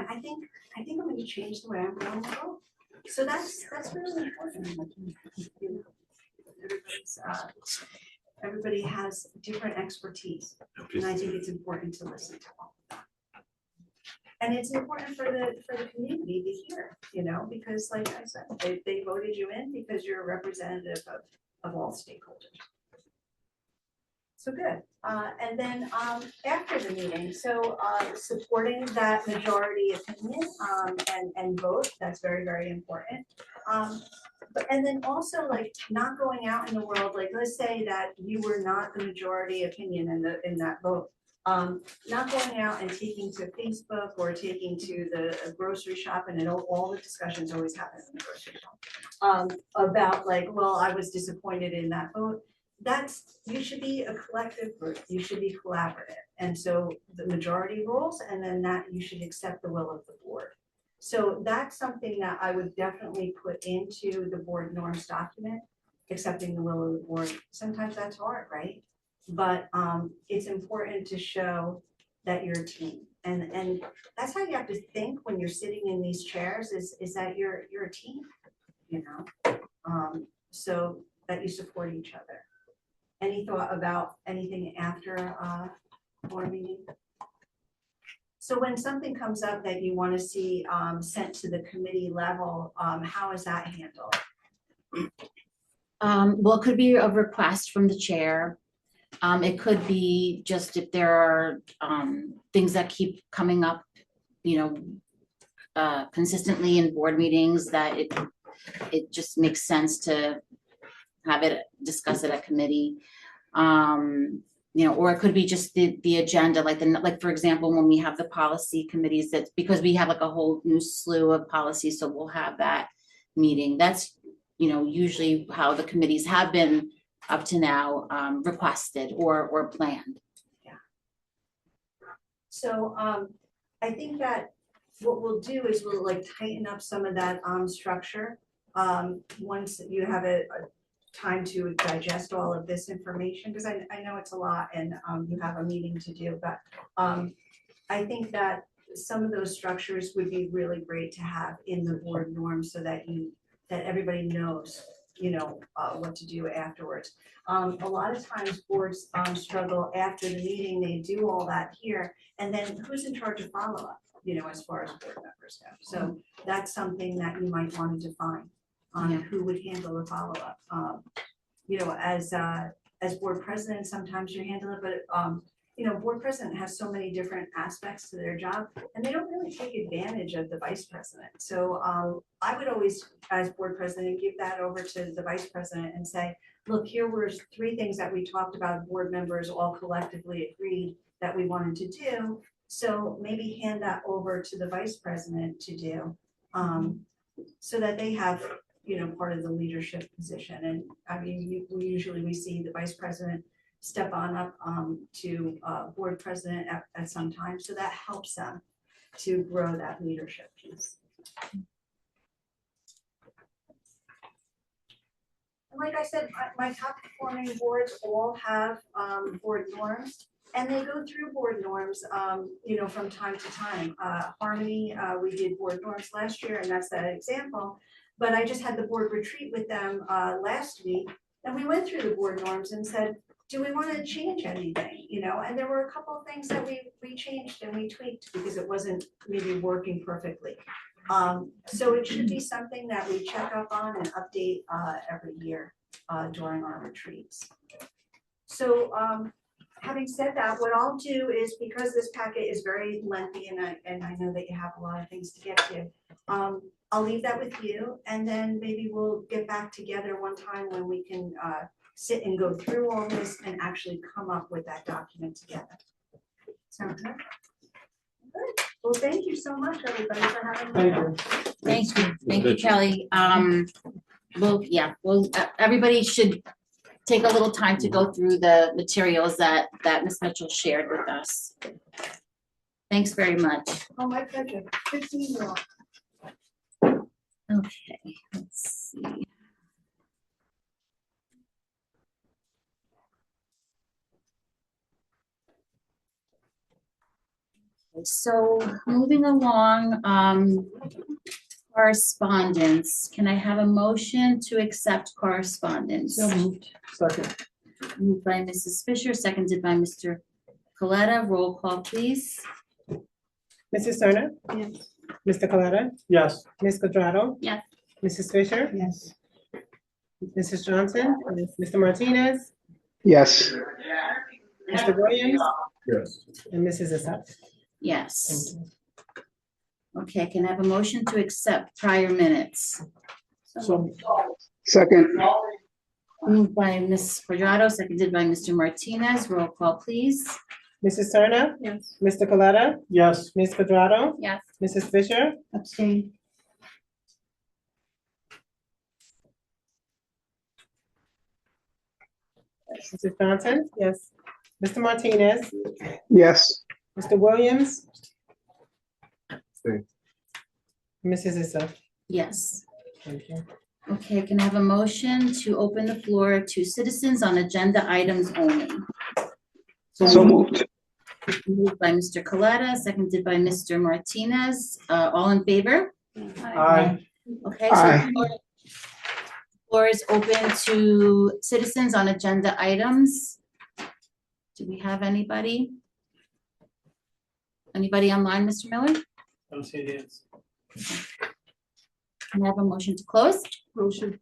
I think I'm going to change the way I'm going to vote. So that's really important. Everybody has different expertise, and I think it's important to listen to all of that. And it's important for the community to hear, because like I said, they voted you in because you're a representative of all stakeholders. So good. And then after the meeting, so supporting that majority opinion and vote, that's very, very important. And then also like not going out in the world, like let's say that you were not the majority opinion in that vote. Not going out and taking to Facebook or taking to the grocery shop, and all the discussions always happen in the grocery shop about like, well, I was disappointed in that vote. You should be a collective group, you should be collaborative. And so the majority rules, and then that you should accept the will of the board. So that's something that I would definitely put into the board norms document, accepting the will of the board. Sometimes that's hard, right? But it's important to show that you're a team. And that's how you have to think when you're sitting in these chairs is that you're a team, so that you support each other. Any thought about anything after board meeting? So when something comes up that you want to see sent to the committee level, how is that handled? Well, it could be a request from the chair. It could be just if there are things that keep coming up, consistently in board meetings, that it just makes sense to have it, discuss it at committee. Or it could be just the agenda, like for example, when we have the policy committees, that's because we have like a whole new slew of policies, so we'll have that meeting. That's, usually how the committees have been up to now, requested or planned. Yeah. So I think that what we'll do is we'll like tighten up some of that structure once you have a time to digest all of this information, because I know it's a lot and you have a meeting to do, but I think that some of those structures would be really great to have in the board norms so that everybody knows, what to do afterwards. A lot of times boards struggle after the meeting, they do all that here, and then who's in charge of follow-up, as far as board members go. So that's something that you might want to define on who would handle the follow-up. As board president, sometimes you handle it, but board president has so many different aspects to their job, and they don't really take advantage of the vice president. So I would always, as board president, give that over to the vice president and say, look, here were 3 things that we talked about, board members all collectively agreed that we wanted to do. So maybe hand that over to the vice president to do, so that they have, part of the leadership position. And I mean, we see the vice president step on up to board president at some time, so that helps them to grow that leadership piece. And like I said, my top performing boards all have board norms, and they go through board norms, from time to time. Harmony, we did board norms last year, and that's that example. But I just had the board retreat with them last week, and we went through the board norms and said, do we want to change anything? And there were a couple of things that we changed and we tweaked because it wasn't maybe working perfectly. So it should be something that we check up on and update every year during our retreats. So having said that, what I'll do is, because this packet is very lengthy and I know that you have a lot of things to get to, I'll leave that with you, and then maybe we'll get back together one time when we can sit and go through all this and actually come up with that document together. Sound good? Good. Well, thank you so much, everybody, for having me. Thank you. Thank you, Kelly. Everybody should take a little time to go through the materials that Ms. Mitchell shared with us. Thanks very much. Oh, my pleasure. 15 more. Okay, let's see. So moving along, correspondence. Can I have a motion to accept correspondence? So moved. Second. Moved by Mrs. Fisher, seconded by Mr. Coletta. Roll call, please. Mrs. Turner? Yes. Mr. Coletta? Yes. Ms. Quadrado? Yes. Mrs. Fisher? Yes. Mrs. Johnson? Mr. Martinez? Yes. Mr. Williams? Yes. And Mrs. Isaac? Yes. Okay, can I have a motion to accept prior minutes? So, Second. Moved by Ms. Quadrado, seconded by Mr. Martinez. Roll call, please. Mrs. Turner? Yes. Mr. Coletta? yes. Ms. Quadrado? Yes. Mrs. Fisher? Abstain. Mrs. Johnson? Yes. Mr. Martinez? Yes. Mr. Williams? Abstain. Mrs. Isaac? Yes. Thank you. Okay, can I have a motion to open the floor to citizens on agenda items only? So moved. Moved by Mr. Coletta, seconded by Mr. Martinez. All in favor? Aye. Okay. Aye. So floor is open to citizens on agenda items. Do we have anybody? Anybody online, Mr. Miller? Don't see the hands. Can I have a motion to close? Motion.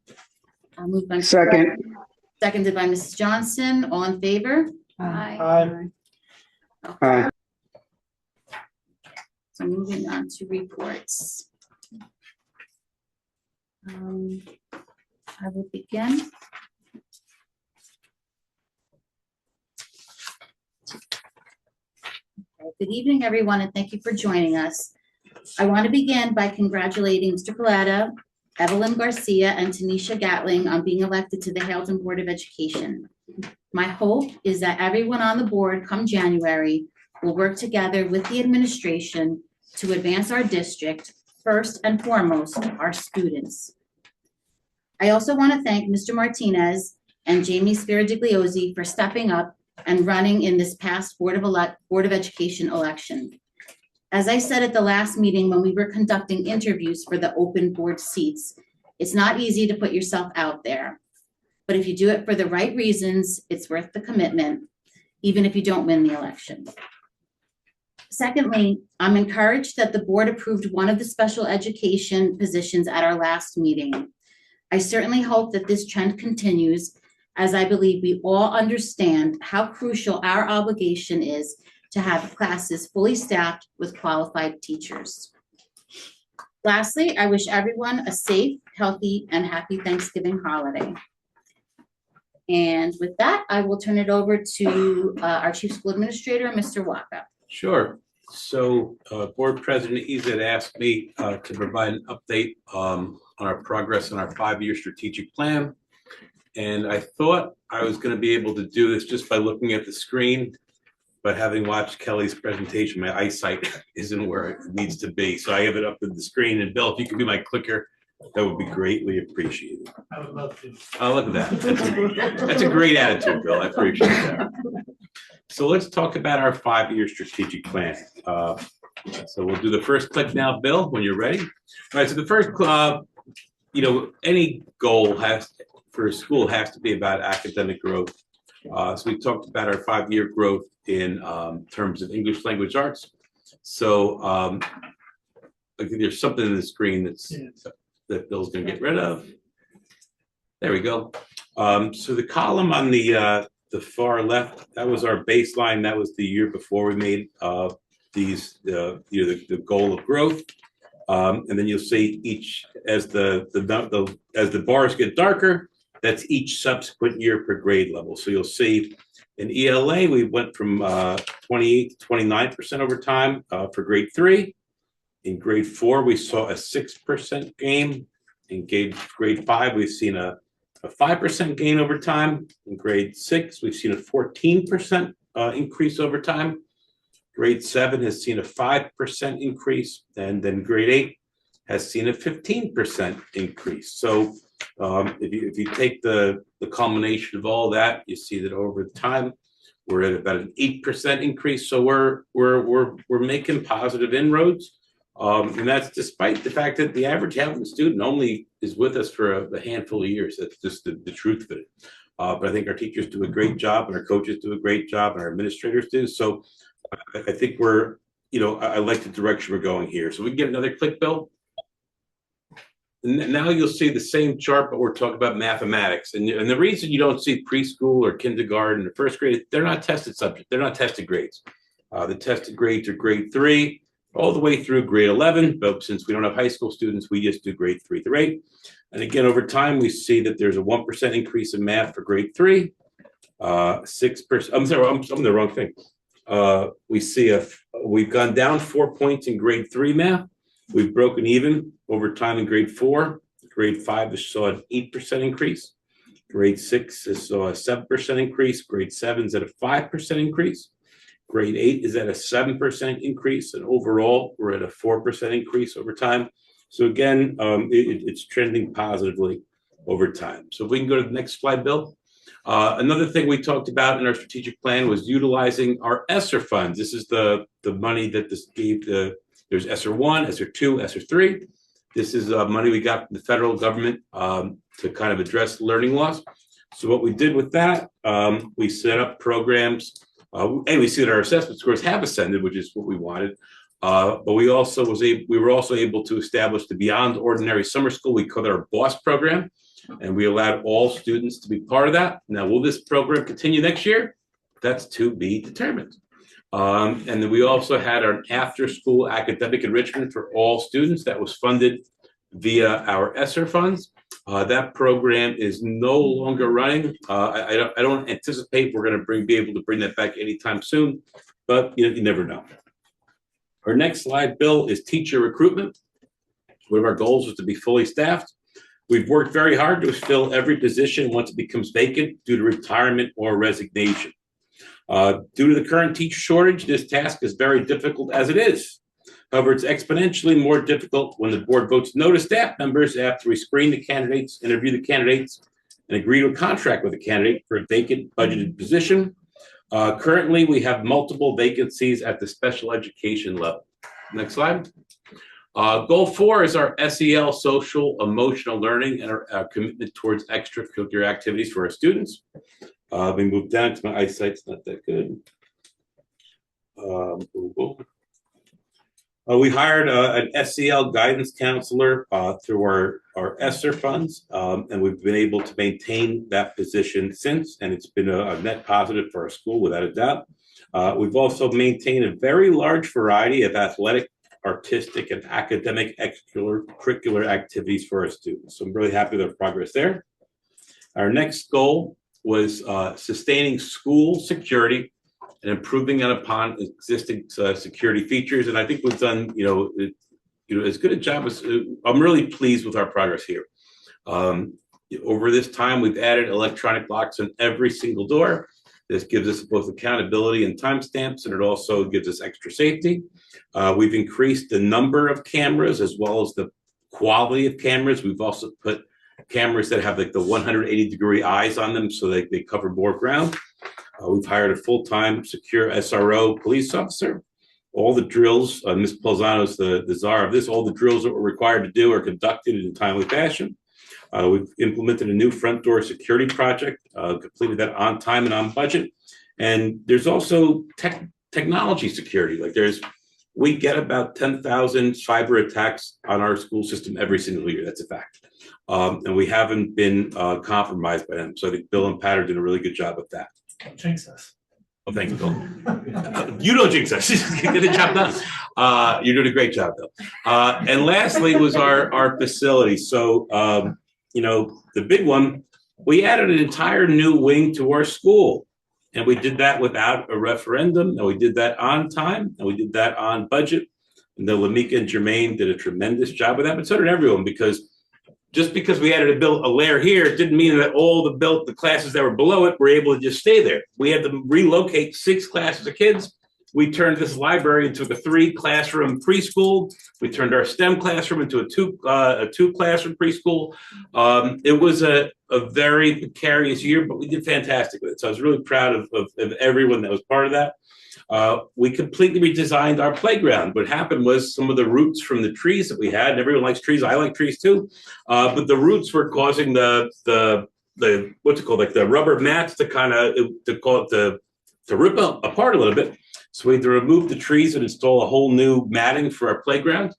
Moved by Mr. Second. Seconded by Mrs. Johnson. All in favor? Aye. Aye. Aye. So moving on to reports. I will begin. Good evening, everyone, and thank you for joining us. I want to begin by congratulating Mr. Coletta, Evelyn Garcia, and Tanisha Gatling on being elected to the Hamilton Board of Education. My hope is that everyone on the board come January will work together with the administration to advance our district, first and foremost, our students. I also want to thank Mr. Martinez and Jamie Spiridigliosi for stepping up and running in this past Board of Education election. As I said at the last meeting when we were conducting interviews for the open board seats, it's not easy to put yourself out there. But if you do it for the right reasons, it's worth the commitment, even if you don't win the election. Secondly, I'm encouraged that the board approved one of the special education positions at our last meeting. I certainly hope that this trend continues as I believe we all understand how crucial our obligation is to have classes fully staffed with qualified teachers. Lastly, I wish everyone a safe, healthy, and happy Thanksgiving holiday. And with that, I will turn it over to our Chief School Administrator, Mr. Waka. Sure. So, Board President Ease had asked me to provide an update on our progress on our 5-year strategic plan. And I thought I was going to be able to do this just by looking at the screen, but having watched Kelly's presentation, my eyesight isn't where it needs to be. So I have it up to the screen. And Bill, if you could be my clicker, that would be greatly appreciated. I would love to. Oh, look at that. That's a great attitude, Bill. I appreciate that. So let's talk about our 5-year strategic plan. So we'll do the first click now, Bill, when you're ready. All right, so the first, any goal for a school has to be about academic growth. So we talked about our 5-year growth in terms of English language arts. So I think there's something in the screen that Bill's going to get rid of. There we go. So the column on the far left, that was our baseline. That was the year before we made the goal of growth. And then you'll see each as the bars get darker, that's each subsequent year per grade level. So you'll see in ELA we went from 28 to 29% over time for grade 3. In grade 4 we saw a 6% gain. In grade 5 we've seen a 5% gain over time. In grade 6 we've seen a 14% increase over time. Grade 7 has seen a 5% increase, and then grade 8 has seen a 15% increase. So if you take the culmination of all that, you see that over time we're at about an 8% increase. So we're making positive inroads, and that's despite the fact that the average Hamilton student only is with us for a handful of years. That's just the truth of it. But I think our teachers do a great job, and our coaches do a great job, and our administrators do. So I think I like the direction we're going here. So we can get another click, Bill. And now you'll see the same chart, but we're talking about mathematics. And the reason you don't see preschool or kindergarten or first grade, they're not tested subjects. They're not tested grades. The tested grades are grade 3 all the way through grade 11. But since we don't have high school students, we just do grade 3 through 8. And again, over time, we see that there's a 1% increase in math for grade 3. 6%. I'm sorry, I'm the wrong thing. We see we've gone down 4 points in grade 3 math. We've broken even over time in grade 4. Grade 5 has saw an 8% increase. Grade 6 has saw a 7% increase. Grade 7 is at a 5% increase. Grade 8 is at a 7% increase. And overall, we're at a 4% increase over time. So again, it's trending positively over time. So if we can go to the next slide, Bill. Another thing we talked about in our strategic plan was utilizing our ESSER funds. This is the money that this gave there's ESSER 1, ESSER 2, ESSER 3. This is money we got from the federal government to kind of address learning loss. So what we did with that, we set up programs, and we see that our assessment scores have ascended, which is what we wanted. But we were also able to establish the Beyond Ordinary Summer School. We call it our BOSS program. And we allowed all students to be part of that. Now, will this program continue next year? That's to be determined. And then we also had our after-school academic enrichment for all students that was funded via our ESSER funds. That program is no longer running. I don't anticipate we're going to be able to bring that back anytime soon, but you never know. Our next slide, Bill, is teacher recruitment. One of our goals is to be fully staffed. We've worked very hard to fill every position once it becomes vacant due to retirement or resignation. Due to the current teacher shortage, this task is very difficult as it is. However, it's exponentially more difficult when the board votes no to staff members after we screen the candidates, interview the candidates, and agree to a contract with the candidate for a vacant budgeted position. Currently, we have multiple vacancies at the special education level. Next slide. Goal 4 is our SEL, social emotional learning, and our commitment towards extracurricular activities for our students. We move down to my eyesight's not that good. We hired an SEL guidance counselor through our ESSER funds, and we've been able to maintain that position since, and it's been a net positive for our school without a doubt. We've also maintained a very large variety of athletic, artistic, and academic extracurricular activities for our students. So I'm really happy with our progress there. Our next goal was sustaining school security and improving upon existing security features. And I think we've done, as good a job as I'm really pleased with our progress here. Over this time, we've added electronic locks on every single door. This gives us both accountability and timestamps, and it also gives us extra safety. We've increased the number of cameras as well as the quality of cameras. We've also put cameras that have like the 180-degree eyes on them so they cover more ground. We've hired a full-time secure SRO police officer. All the drills, Ms. Polzano's the czar of this, all the drills that we're required to do are conducted in a timely fashion. We've implemented a new front door security project, completed that on time and on budget. And there's also technology security. We get about 10,000 cyber attacks on our school system every single year. That's a fact. And we haven't been compromised by them. So I think Bill and Pat are doing a really good job with that. Jinx us. Oh, thank you, Bill. You don't jinx us. Get the job done. You're doing a great job, Bill. And lastly was our facility. So, the big one, we added an entire new wing to our school. And we did that without a referendum. And we did that on time. And we did that on budget. And then Lamika and Jermaine did a tremendous job with that. But so did everyone, because just because we added a layer here didn't mean that all the classes that were below it were able to just stay there. We had to relocate 6 classes of kids. We turned this library into a 3-classroom preschool. We turned our STEM classroom into a 2-classroom preschool. It was a very precarious year, but we did fantastic with it. So I was really proud of everyone that was part of that. We completely redesigned our playground. What happened was some of the roots from the trees that we had, and everyone likes trees, I like trees too, but the roots were causing the what's it called, like the rubber mats to rip apart a little bit. So we had to remove the trees and install a whole new matting for our playground.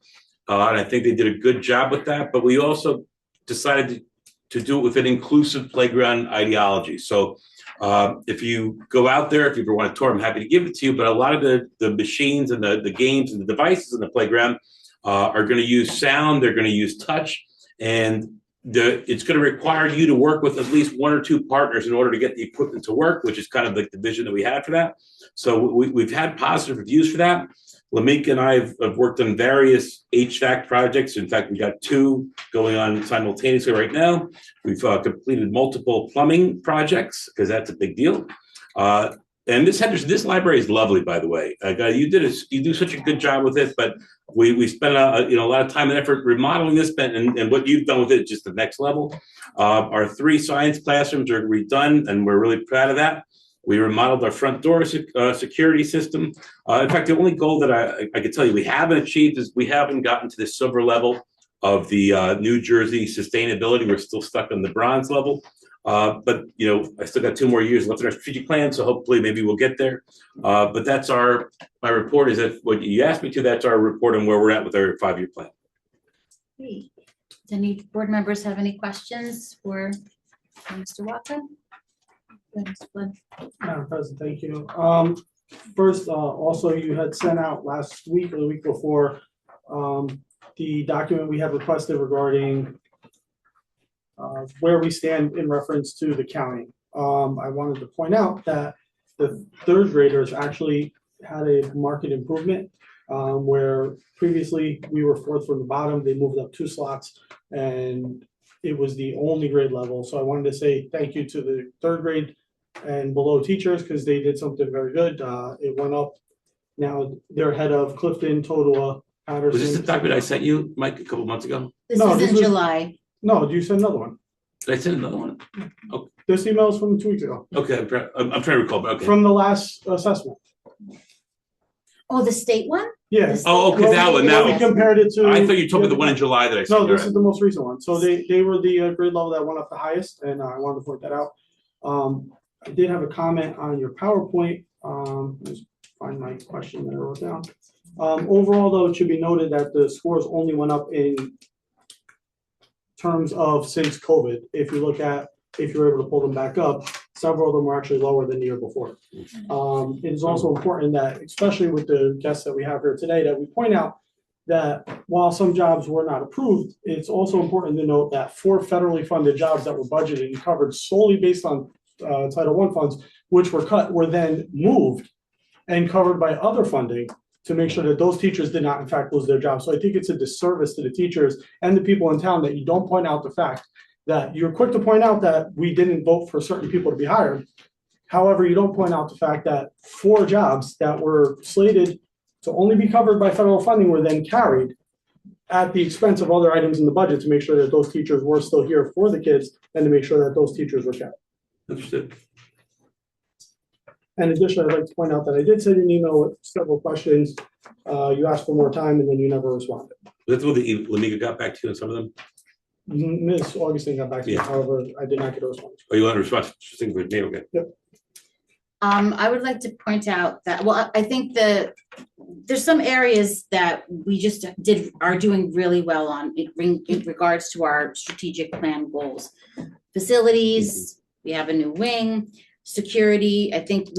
And I think they did a good job with that, but we also decided to do it with an inclusive playground ideology. So if you go out there, if you ever want a tour, I'm happy to give it to you. But a lot of the machines and the games and the devices in the playground are going to use sound. They're going to use touch, and it's going to require you to work with at least 1 or 2 partners in order to get the equipment to work, which is kind of like the vision that we had for that. So we've had positive reviews for that. Lamika and I have worked on various HVAC projects. In fact, we got 2 going on simultaneously right now. We've completed multiple plumbing projects because that's a big deal. And this library is lovely, by the way. You do such a good job with it, but we spent a lot of time and effort remodeling this, and what you've done with it is just the next level. Our 3 science classrooms are redone, and we're really proud of that. We remodeled our front door security system. In fact, the only goal that I can tell you we haven't achieved is we haven't gotten to the silver level of the New Jersey sustainability. We're still stuck on the bronze level. But I still got 2 more years left in our strategic plan, so hopefully maybe we'll get there. But that's my report is that what you asked me to, that's our report on where we're at with our 5-year plan. Great. Do any board members have any questions for Mr. Watson? Madam President, thank you. First, also you had sent out last week or the week before the document we had requested regarding where we stand in reference to the county. I wanted to point out that the 3rd graders actually had a marked improvement where previously we were 4th from the bottom. They moved up 2 slots and it was the only grade level. So I wanted to say thank you to the 3rd grade and below teachers because they did something very good. It went up. Now they're ahead of Clifton, Totowa, Patterson. Was this the document I sent you, Mike, a couple months ago? This was in July. No, do you send another one? Did I send another one? Okay. This email is from 2 weeks ago. Okay, I'm trying to recall, but okay. From the last assessment. Oh, the state one? Yes. Oh, okay, that one. We compared it to. I thought you told me the one in July that I sent. No, this is the most recent one. So they were the grade level that went up the highest, and I wanted to point that out. I did have a comment on your PowerPoint. Let's find my question that I wrote down. Overall, though, it should be noted that the scores only went up in terms of since COVID. If you were able to pull them back up, several of them were actually lower than the year before. It is also important that, especially with the guests that we have here today, that we point out that while some jobs were not approved, it's also important to note that 4 federally funded jobs that were budgeted and covered solely based on Title I funds, which were cut, were then moved and covered by other funding to make sure that those teachers did not in fact lose their jobs. So I think it's a disservice to the teachers and the people in town that you don't point out the fact that you're quick to point out that we didn't vote for certain people to be hired. However, you don't point out the fact that 4 jobs that were slated to only be covered by federal funding were then carried at the expense of other items in the budget to make sure that those teachers were still here for the kids and to make sure that those teachers were kept. Understood. In addition, I'd like to point out that I did send you an email with several questions. You asked for more time and then you never responded. That's what the Lamiga got back to you on some of them? Ms. Augustine got back to me, Yeah. however, I did not get a response. Oh, you want a response? Interesting with me, okay. I would like to point out that, well, I think there's some areas that we just are doing really well on in regards to our strategic plan goals. Facilities, we have a new wing, security, I think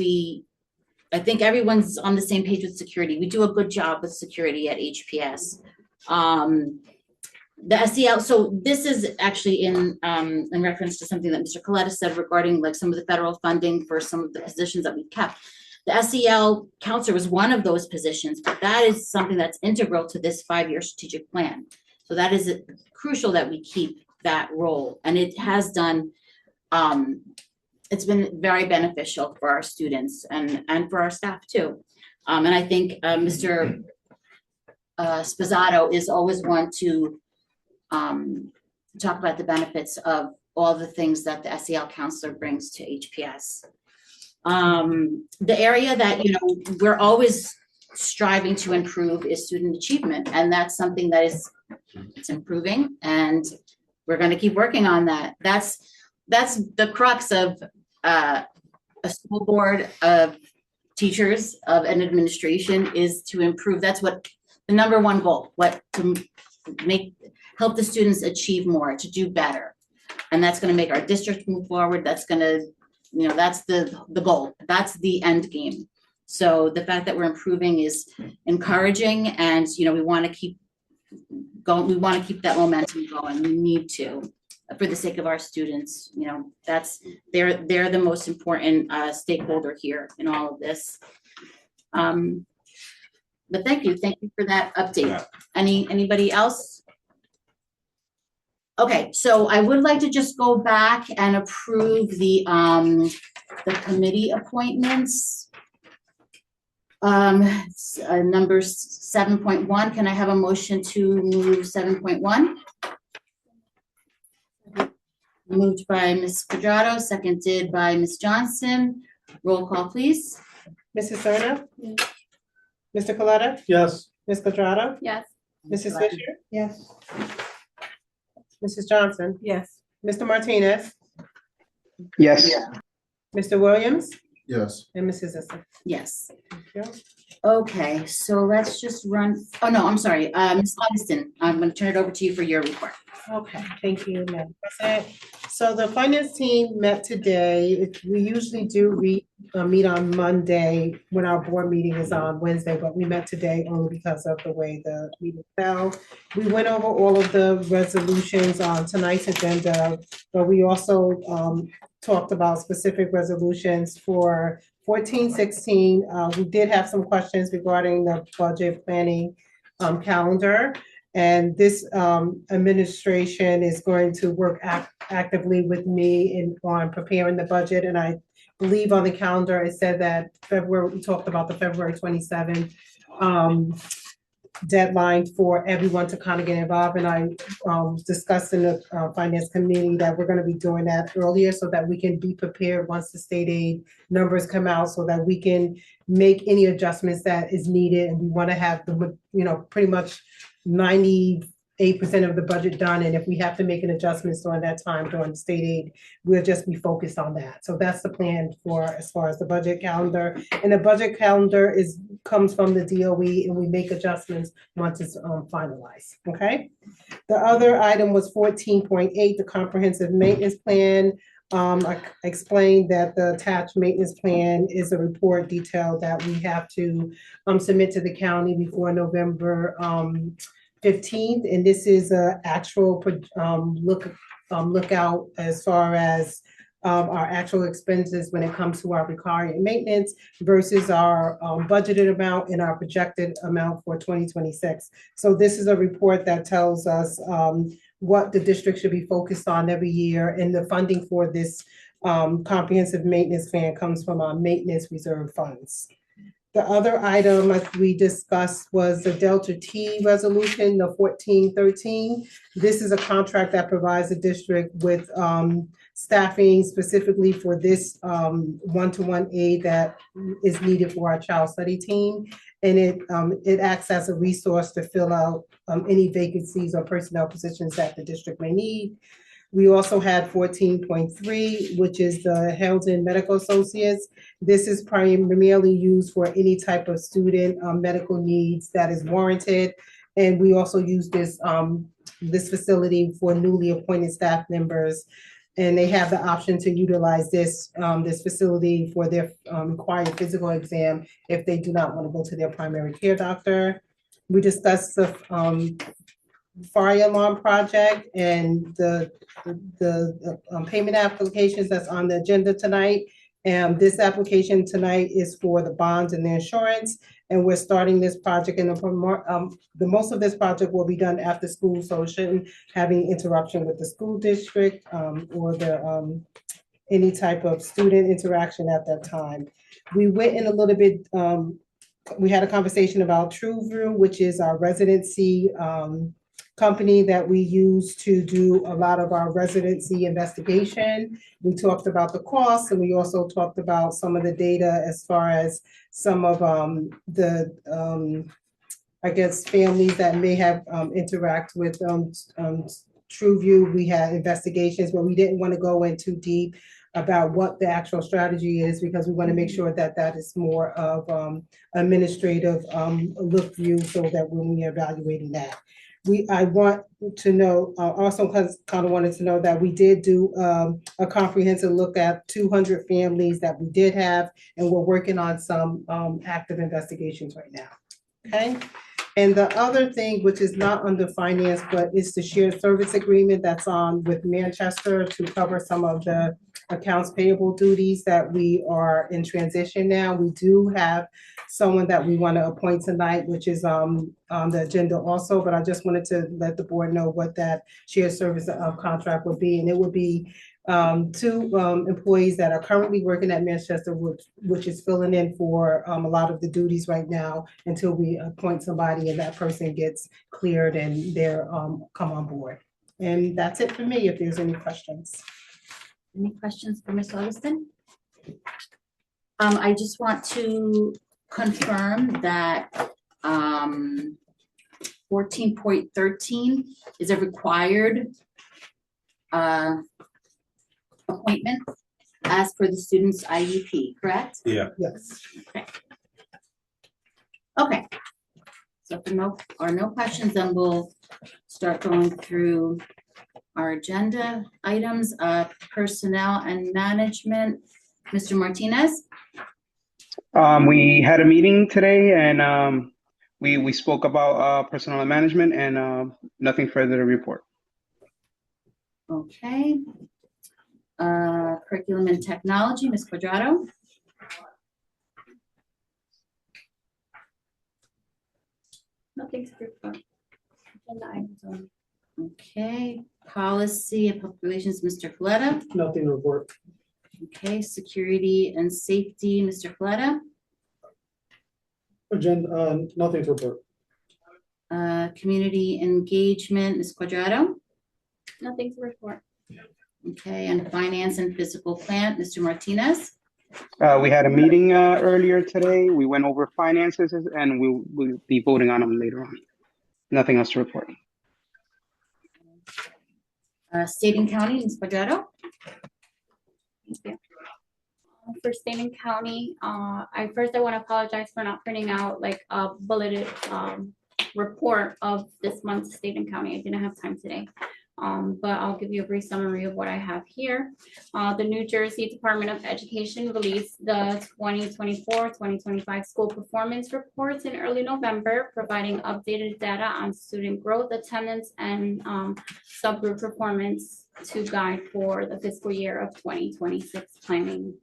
everyone's on the same page with security. We do a good job with security at HPS. The SEL, so this is actually in reference to something that Mr. Coletta said regarding like some of the federal funding for some of the positions that we've kept. The SEL counselor was one of those positions, but that is something that's integral to this 5-year strategic plan. So that is crucial that we keep that role, and it has done, it's been very beneficial for our students and for our staff too. And I think Mr. Sposato is always one to talk about the benefits of all the things that the SEL counselor brings to HPS. The area that, we're always striving to improve is student achievement. And that's something that it's improving, and we're going to keep working on that. That's the crux of a school board, of teachers, of an administration, is to improve. That's what the number one goal, to help the students achieve more, to do better. And that's going to make our district move forward. That's going to, that's the goal. That's the end game. So the fact that we're improving is encouraging, and, we want to keep going. We want to keep that momentum going. We need to, for the sake of our students. They're the most important stakeholder here in all of this. But thank you for that update. Yeah. Anybody else? Okay, so I would like to just go back and approve the committee appointments. Number 7.1, can I have a motion to move 7.1? Moved by Ms. Quadrado, seconded by Ms. Johnson. Roll call, please. Mrs. Serna? Mr. Coletta? Yes. Ms. Quadrado? Yes. Mrs. Fisher? Yes. Mrs. Johnson? Yes. Mr. Martinez? Yes. Mr. Williams? Yes. And Mrs. Zissou? Yes. Yeah. Okay, so let's just run, oh no, I'm sorry, Ms. Augustine, I'm gonna turn it over to you for your report. Okay, thank you, Madam President. So the finance team met today. We usually do meet on Monday when our board meeting is on Wednesday, but we met today only because of the way the meeting fell. We went over all of the resolutions on tonight's agenda, but we also talked about specific resolutions for 14-16. We did have some questions regarding the budget planning calendar. And this administration is going to work actively with me on preparing the budget. And I believe on the calendar, it said that we talked about the February 27th deadline for everyone to kind of get involved. And I discussed in the finance committee that we're going to be doing that earlier so that we can be prepared once the state aid numbers come out, so that we can make any adjustments that is needed. And we want to have pretty much 98% 8% of the budget done, and if we have to make an adjustment during that time during the state aid, we'll just be focused on that. So that's the plan for as far as the budget calendar. And the budget calendar comes from the DOE, and we make adjustments once it's finalized, okay? The other item was 14.8, the comprehensive maintenance plan. I explained that the attached maintenance plan is a report detail that we have to submit to the county before November 15th. And this is a actual lookout as far as our actual expenses when it comes to our recurring maintenance versus our budgeted amount and our projected amount for 2026. So this is a report that tells us what the district should be focused on every year, and the funding for this comprehensive maintenance plan comes from our maintenance reserve funds. The other item as we discussed was the Delta T resolution, the 1413. This is a contract that provides the district with staffing specifically for this one-to-one aid that is needed for our child study team. And it acts as a resource to fill out any vacancies or personnel positions that the district may need. We also had 14.3, which is the Heldon Medical Associates. This is primarily used for any type of student medical needs that is warranted. And we also use this facility for newly appointed staff members. And they have the option to utilize this facility for their required physical exam if they do not want to go to their primary care doctor. We discussed the fire alarm project and the payment applications that's on the agenda tonight. And this application tonight is for the bonds and the insurance. And we're starting this project, and the most of this project will be done after school, so it shouldn't have any interruption with the school district or any type of student interaction at that time. We went in a little bit, we had a conversation about TrueView, which is our residency company that we use to do a lot of our residency investigation. We talked about the costs, and we also talked about some of the data as far as some of I guess, families that may have interact with TrueView. We had investigations, but we didn't want to go in too deep about what the actual strategy is, because we want to make sure that that is more of administrative look view, so that when we are evaluating that. I want to know, also kind of wanted to know that we did do a comprehensive look at 200 families that we did have, and we're working on some active investigations right now, okay? And the other thing, which is not under finance, but it's the shared service agreement that's on with Manchester to cover some of the accounts payable duties that we are in transition now. We do have someone that we want to appoint tonight, which is on the agenda also, but I just wanted to let the board know what that shared service contract would be. And it would be two employees that are currently working at Manchester, which is filling in for a lot of the duties right now until we appoint somebody and that person gets cleared and they're come on board. And that's it for me, if there's any questions. Any questions for Ms. Augustin? I just want to confirm that 14.13 is a required appointment as per the student's IEP, correct? Yeah. Yes. Okay. So if there are no questions, then we'll start going through our agenda items, personnel and management. Mr. Martinez? We had a meeting today, and we spoke about personnel and management, and nothing further to report. Okay. Curriculum and technology, Ms. Quadrado? Nothing to report. Agenda items only. Okay. Policy and public relations, Mr. Coletta? Nothing to report. Okay. Security and safety, Mr. Coletta? Agenda, nothing to report. Community engagement, Ms. Quadrado? Nothing to report. Okay, and finance and physical plant, Mr. Martinez? We had a meeting earlier today. We went over finances, and we'll be voting on them later on. Nothing else to report. State and County, Ms. Quadrado? Thank you. For State and County, I want to apologize for not printing out like a bulleted report of this month's State and County. I didn't have time today. But I'll give you a brief summary of what I have here. The New Jersey Department of Education released the 2024-2025 school performance reports in early November, providing updated data on student growth, attendance, and subgroup performance to guide for the fiscal year of 2026 planning.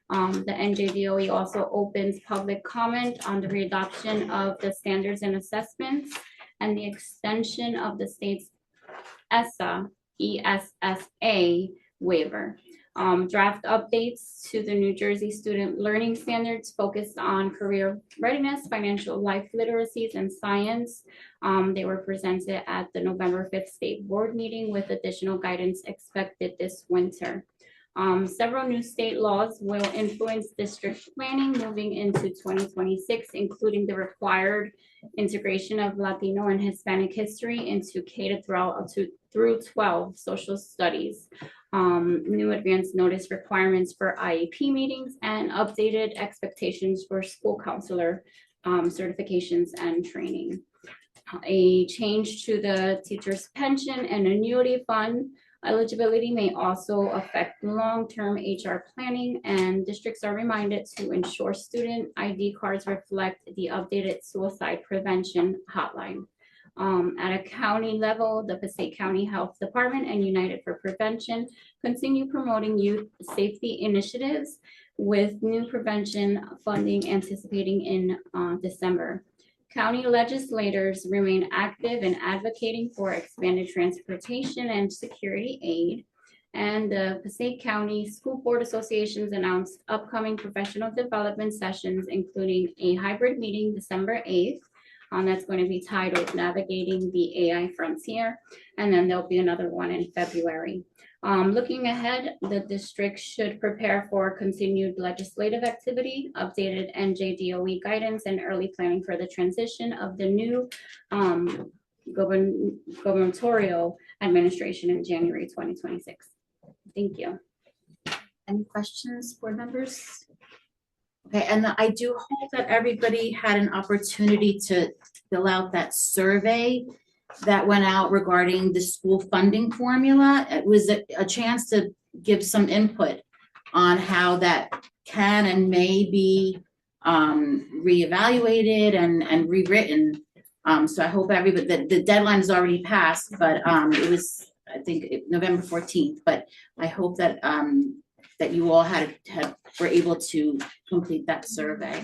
The NJDOE also opens public comment on the readoption of the standards and assessments and the extension of the state's ESSA waiver. Draft updates to the New Jersey Student Learning Standards focused on career readiness, financial life literacies, and science. They were presented at the November 5th State Board meeting with additional guidance expected this winter. Several new state laws will influence district planning moving into 2026, including the required integration of Latino and Hispanic history into through 12 social studies, new advance notice requirements for IEP meetings, and updated expectations for school counselor certifications and training. A change to the teacher's pension and annuity fund eligibility may also affect long-term HR planning, and districts are reminded to ensure student ID cards reflect the updated suicide prevention hotline. At a county level, the Passaic County Health Department and United for Prevention continue promoting youth safety initiatives with new prevention funding anticipating in December. County legislators remain active in advocating for expanded transportation and security aid. And the Passaic County School Board Associations announced upcoming professional development sessions, including a hybrid meeting December 8th. That's going to be titled Navigating the AI Frontier. And then there'll be another one in February. Looking ahead, the district should prepare for continued legislative activity, updated NJDOE guidance, and early planning for the transition of the new gubernatorial administration in January 2026. Thank you. Any questions, board members? Okay, and I do hope that everybody had an opportunity to fill out that survey that went out regarding the school funding formula. It was a chance to give some input on how that can and may be reevaluated and rewritten. So I hope everybody, the deadline is already passed, but it was, I think, November 14th, but I hope that that you all were able to complete that survey.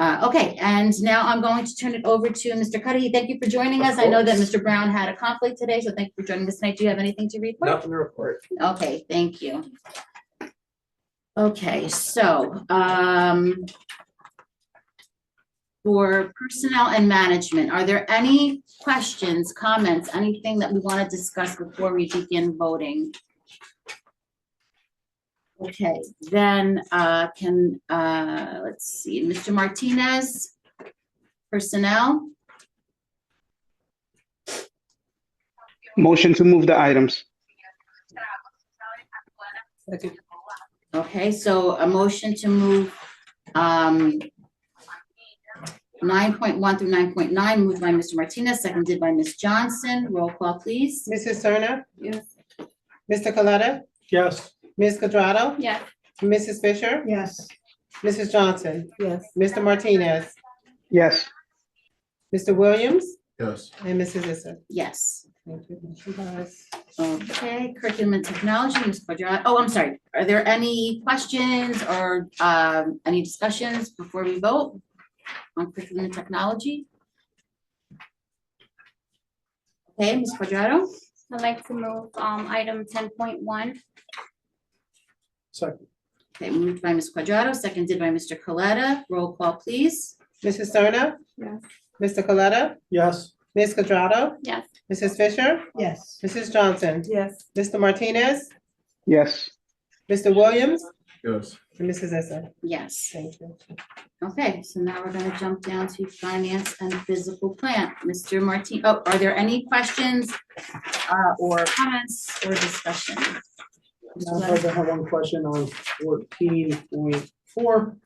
Okay, and now I'm going to turn it over to Mr. Cuddy. Thank you for joining us. I know that Mr. Brown had a conflict today, so thank you for joining us tonight. Do you have anything to report? Nothing to report. Okay, thank you. Okay, so for personnel and management, are there any questions, comments, anything that we want to discuss before we begin voting? Okay, then let's see, Mr. Martinez, personnel. Motion to move the items. Okay, so a motion to move 9.1 through 9.9, moved by Mr. Martinez, seconded by Ms. Johnson. Roll call, please. Mrs. Serna? Yes. Mr. Coletta? Yes. Ms. Quadrado? Yes. Mrs. Fisher? Yes. Mrs. Johnson? Yes. Mr. Martinez? Yes. Mr. Williams? Yes. And Mrs. Isser? Yes. Thank you. Motion passes. Okay, curriculum and technology, Ms. Quadrado. Oh, I'm sorry. Are there any questions or any discussions before we vote on curriculum and technology? Okay, Ms. Quadrado. I'd like to move item 10.1. Second. Okay, moved by Ms. Quadrado, seconded by Mr. Coletta. Roll call, please. Mrs. Serna? Yes. Mr. Coletta? Yes. Ms. Quadrado? Yes. Mrs. Fisher? Yes. Mrs. Johnson? Yes. Mr. Martinez? Yes. Mr. Williams? Yes. And Mrs. Issa, Yes. thank you. Okay, so now we're gonna jump down to finance and physical plant. Mr. Martin, oh, are there any questions or comments or discussion? Madam President, I have one question on 14.4.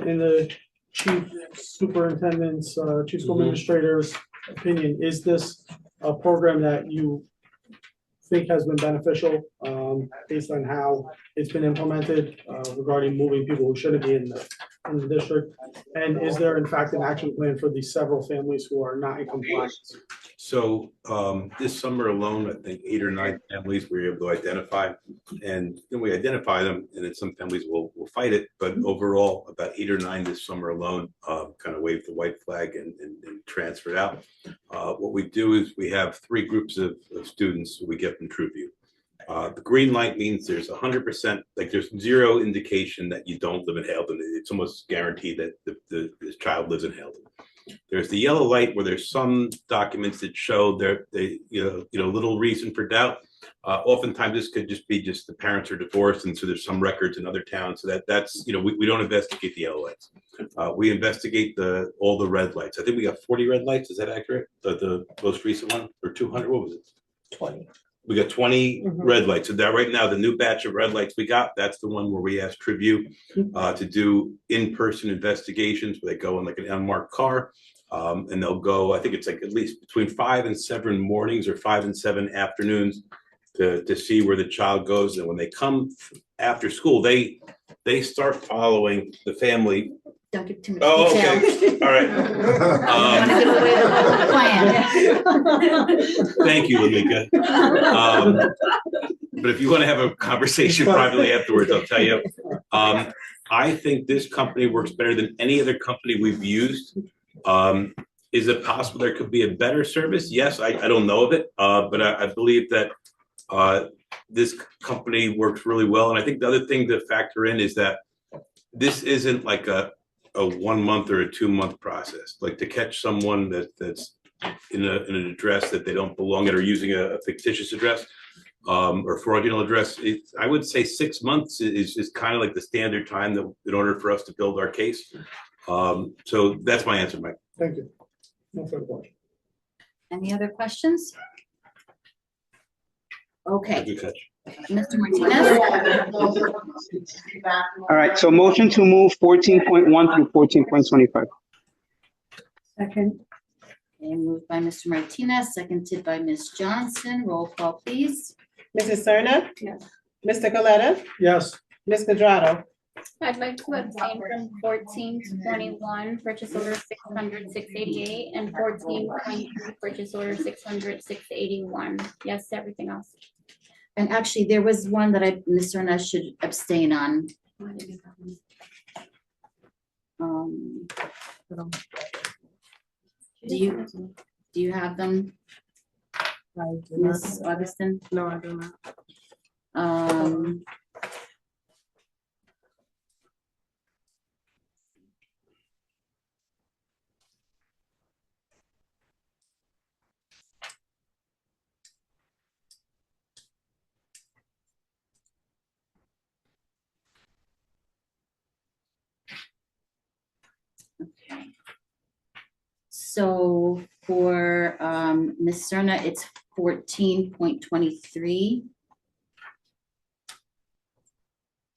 In the chief superintendent's, chief school administrator's opinion, is this a program that you think has been beneficial, based on how it's been implemented, regarding moving people who shouldn't be in the district? And is there in fact an action plan for the several families who are not in compliance? So this summer alone, I think 8 or 9 families we were able to identify, and then we identify them, and then some families will fight it. But overall, about 8 or 9 this summer alone kind of waved the white flag and transferred out. What we do is we have 3 groups of students who we get from TrueView. The green light means there's 100%, like there's 0 indication that you don't live in Haledon. It's almost guaranteed that the child lives in Haledon. There's the yellow light where there's some documents that show little reason for doubt. Oftentimes this could just be the parents are divorced, and so there's some records in other towns. So that's we don't investigate the yellow lights. We investigate all the red lights. I think we got 40 red lights. Is that accurate? The most recent one, or 200? What was it? 20. We got 20 red lights. So that right now, the new batch of red lights we got, that's the one where we asked TrueView to do in-person investigations where they go in like an unmarked car. And they'll go, I think it's like at least between 5 and 7 mornings or 5 and 7 afternoons to see where the child goes. And when they come after school, they start following the family. Don't give too much Oh, detail. okay. All right. Want to give away the whole plan. Thank you, Lamika. But if you want to have a conversation privately afterwards, I'll tell you. I think this company works better than any other company we've used. Is it possible there could be a better service? Yes, I don't know of it, but I believe that this company works really well. And I think the other thing to factor in is that this isn't like a 1 month or a 2 month process. Like to catch someone that's in an address that they don't belong at or using a fictitious address or fraudulent address, I would say 6 months is kind of like the standard time that in order for us to build our case. So that's my answer, Mike. Thank you. No further question. Any other questions? Okay, Good catch. Mr. Martinez? All right, so motion to move 14.1 through 14.25. Second, Okay, moved by Mr. Martinez, seconded by Ms. Johnson. Roll call, please. Mrs. Serna? Yes. Mr. Galetta? Yes. Ms. Quadrado? I'd like to abstain from 14 to 21, purchase order 600-688, and 14.3, purchase order 600-681. Yes to everything else. And actually, there was one that Ms. Serna should abstain on. Do you have them, Ms. Augustin? No, I do not. Okay. So for Ms. Serna, it's 14.23.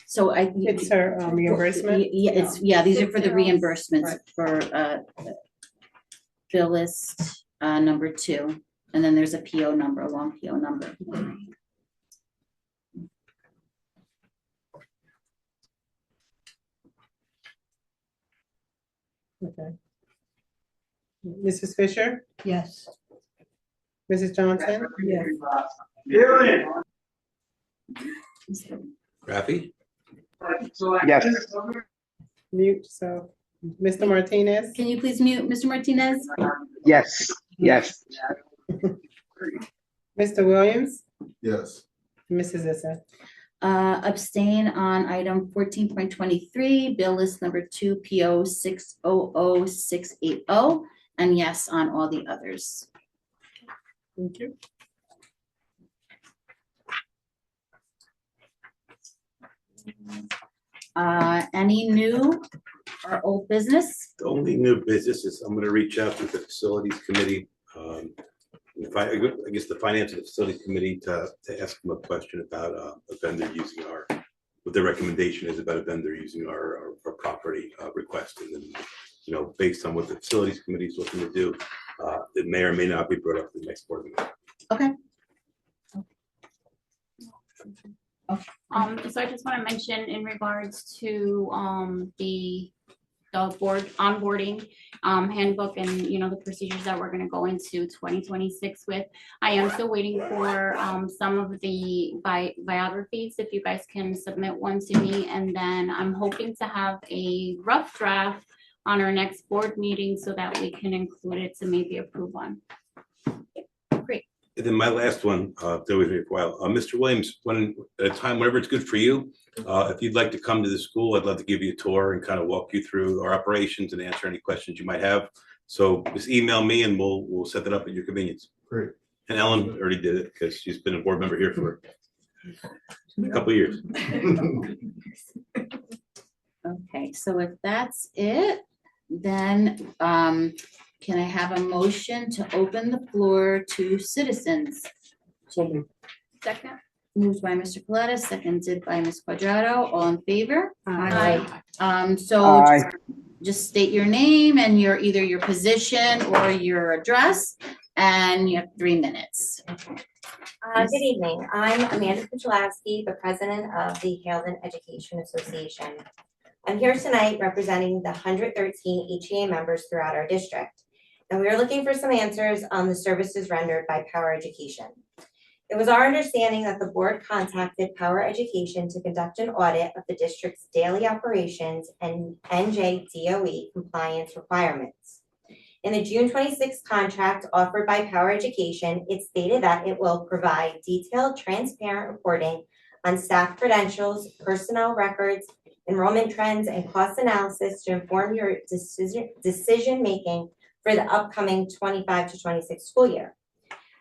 So It's her reimbursement? Yeah, these are for the reimbursements Right. for bill list number 2. And then there's a PO number, a long PO number. Okay. Mrs. Fisher? yes. Mrs. Johnson? Yes. Rafi? Yes. Mute, so, Mr. Martinez? Can you please mute Mr. Martinez? Yes. Yes. Mr. Williams? Yes. Mrs. Issa? Abstain on item 14.23, bill list number 2, PO 600680, and yes on all the others. Thank you. Any new or old business? The only new business is I'm gonna reach out to the facilities committee. I guess the finance and facilities committee to ask them a question about a vendor using what their recommendation is about a vendor using our property request. And then, based on what the facilities committee is looking to do, it may or may not be brought up in the next board meeting. Okay. So I just want to mention in regards to the board onboarding handbook and the procedures that we're going to go into 2026 with. I am still waiting for some of the biographies, if you guys can submit one to me, and then I'm hoping to have a rough draft on our next board meeting so that we can include it to maybe approve on. And then my last one, stay with me for a while. Mr. Williams, at a time, whenever it's good for you, if you'd like to come to the school, I'd love to give you a tour and kind of walk you through our operations and answer any questions you might have. So just email me and we'll set that up at your convenience. Great. And Ellen already did it because she's been a board member here for a couple of years. Okay, so if that's it, then can I have a motion to open the floor to citizens? So Second. Moved by Mr. Coletta, seconded by Ms. Quadrado, all in favor? Aye. So Aye. just state your name and either your position or your address, and you have 3 minutes. Good evening. I'm Amanda Kuchelowski, the president of the Haledon Education Association. I'm here tonight representing the 113 HEA members throughout our district, and we are looking for some answers on the services rendered by Power Education. It was our understanding that the board contacted Power Education to conduct an audit of the district's daily operations and NJDOE compliance requirements. In the June 26th contract offered by Power Education, it stated that it will provide detailed, transparent reporting on staff credentials, personnel records, enrollment trends, and cost analysis to inform your decision-making for the upcoming 25 to 26 school year.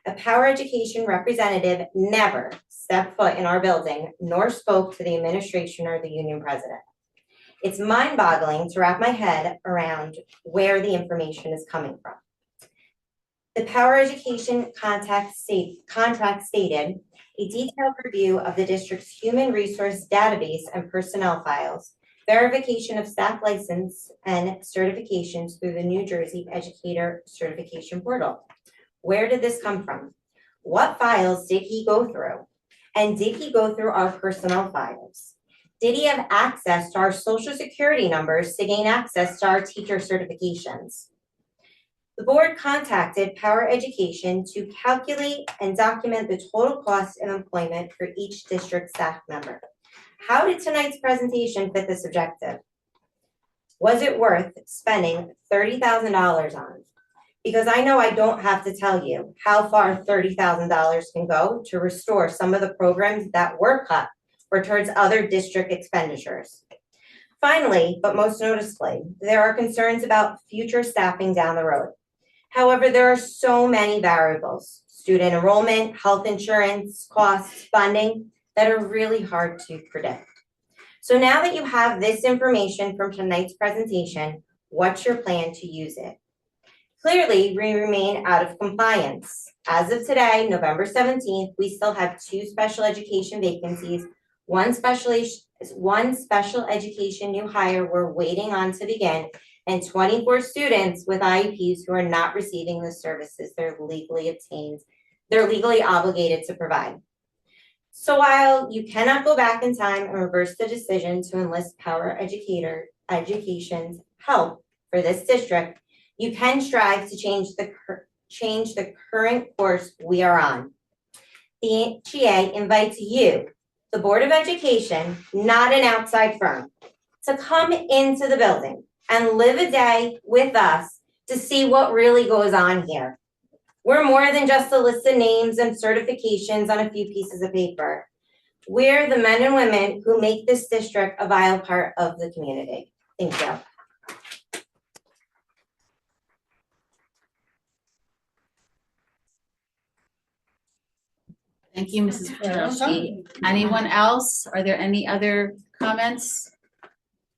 A Power Education representative never stepped foot in our building nor spoke to the administration or the union president. It's mind-boggling to wrap my head around where the information is coming from. The Power Education contract stated a detailed review of the district's human resource database and personnel files, verification of staff license and certifications through the New Jersey Educator Certification Portal. Where did this come from? What files did he go through? And did he go through our personnel files? Did he have access to our social security numbers to gain access to our teacher certifications? The board contacted Power Education to calculate and document the total cost of employment for each district staff member. How did tonight's presentation fit this objective? Was it worth spending $30,000 on? Because I know I don't have to tell you how far $30,000 can go to restore some of the programs that were cut or towards other district expenditures. Finally, but most noticeably, there are concerns about future staffing down the road. However, there are so many variables, student enrollment, health insurance, costs, funding, that are really hard to predict. So now that you have this information from tonight's presentation, what's your plan to use it? Clearly, we remain out of compliance. As of today, November 17th, we still have 2 special education vacancies, one special education new hire we're waiting on to begin, and 24 students with IEPs who are not receiving the services they're legally obligated to provide. So while you cannot go back in time and reverse the decision to enlist Power Education's help for this district, you can strive to change the current course we are on. The HEA invites you, the Board of Education, not an outside firm, to come into the building and live a day with us to see what really goes on here. We're more than just a list of names and certifications on a few pieces of paper. We're the men and women who make this district a vital part of the community. Thank you. Thank you, Mrs. Podolsky. Anyone else? Are there any other comments?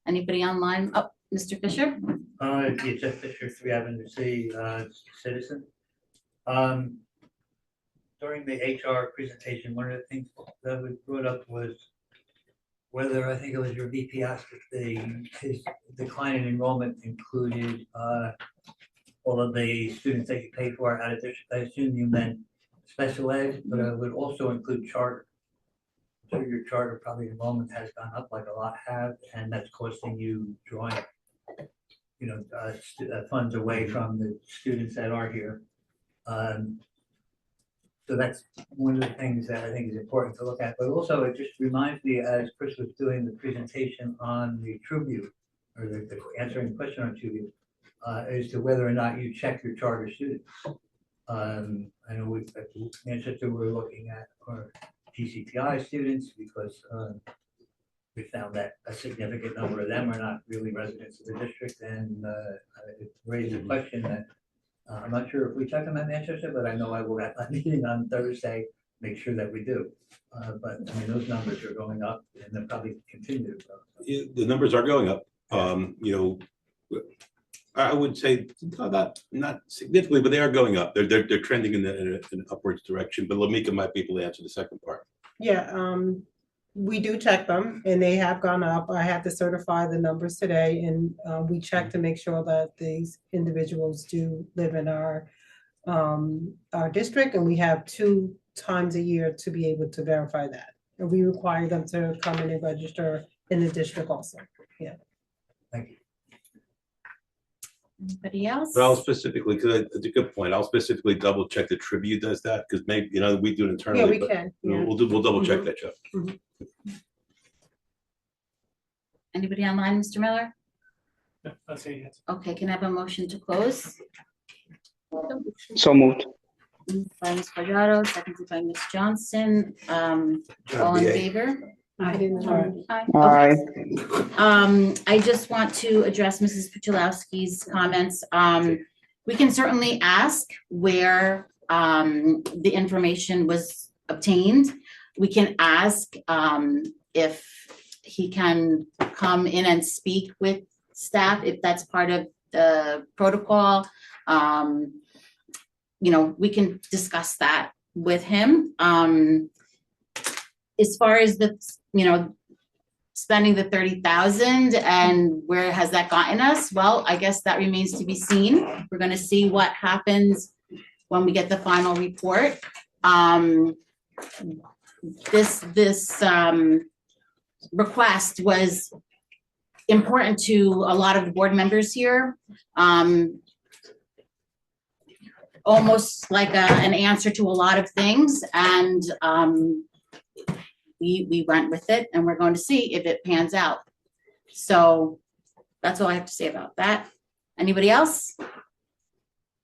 Anybody online? Oh, Mr. Fisher? Yeah, Jeff Fisher, 3 Avenue C, citizen. During the HR presentation, one of the things that was brought up was whether, I think it was your VP asked if his decline in enrollment included all of the students that you pay for out of district. I assume you meant special ed, but it would also include charter. So your charter probably enrollment has gone up like a lot have, and that's costing you drawing, funds away from the students that are here. So that's one of the things that I think is important to look at, but also it just reminds me, as Chris was doing the presentation on the TrueView, or the answering the question on TrueView, as to whether or not you check your charter students. I know at Manchester, we're looking at our GCPI students because we found that a significant number of them are not really residents of the district, and it raised a question that I'm not sure if we check them at Manchester, but I know I will at my meeting on Thursday, make sure that we do. But I mean, those numbers are going up and they'll probably continue to grow. The numbers are going up. I would say not significantly, but they are going up. They're trending in an upwards direction. But Lamika might be able to answer the second part. Yeah, we do check them and they have gone up. I had to certify the numbers today, and we check to make sure that these individuals do live in our district, and we have 2 times a year to be able to verify that. And we require them to come in and register in the district also. Yeah. Thank you. Anybody else? But I'll specifically, because it's a good point, I'll specifically double check that Tribute does that, because maybe, we do it internally. Yeah, we but can. Yeah. We'll double check that, Jeff. Anybody online, Mr. Miller? That's a yes. Okay, can I have a motion to close? So moved. Moved by Ms. Quadrado, seconded by Ms. Johnson. All in favor? I didn't. Aye. I just want to address Mrs. Puchalowski's comments. We can certainly ask where the information was obtained. We can ask if he can come in and speak with staff, if that's part of the protocol. We can discuss that with him. As far as the, spending the 30,000 and where has that gotten us? Well, I guess that remains to be seen. We're gonna see what happens when we get the final report. This request was important to a lot of the board members here. Almost like an answer to a lot of things, and we went with it, and we're going to see if it pans out. So that's all I have to say about that. Anybody else?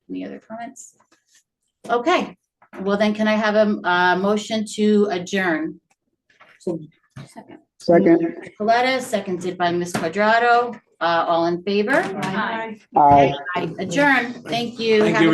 Any other comments? Okay, well then can I have a motion to adjourn? Second. Coletta, seconded by Ms. Quadrado. All in favor? Aye. Aye. Adjourn. Thank you. Thank Have you, a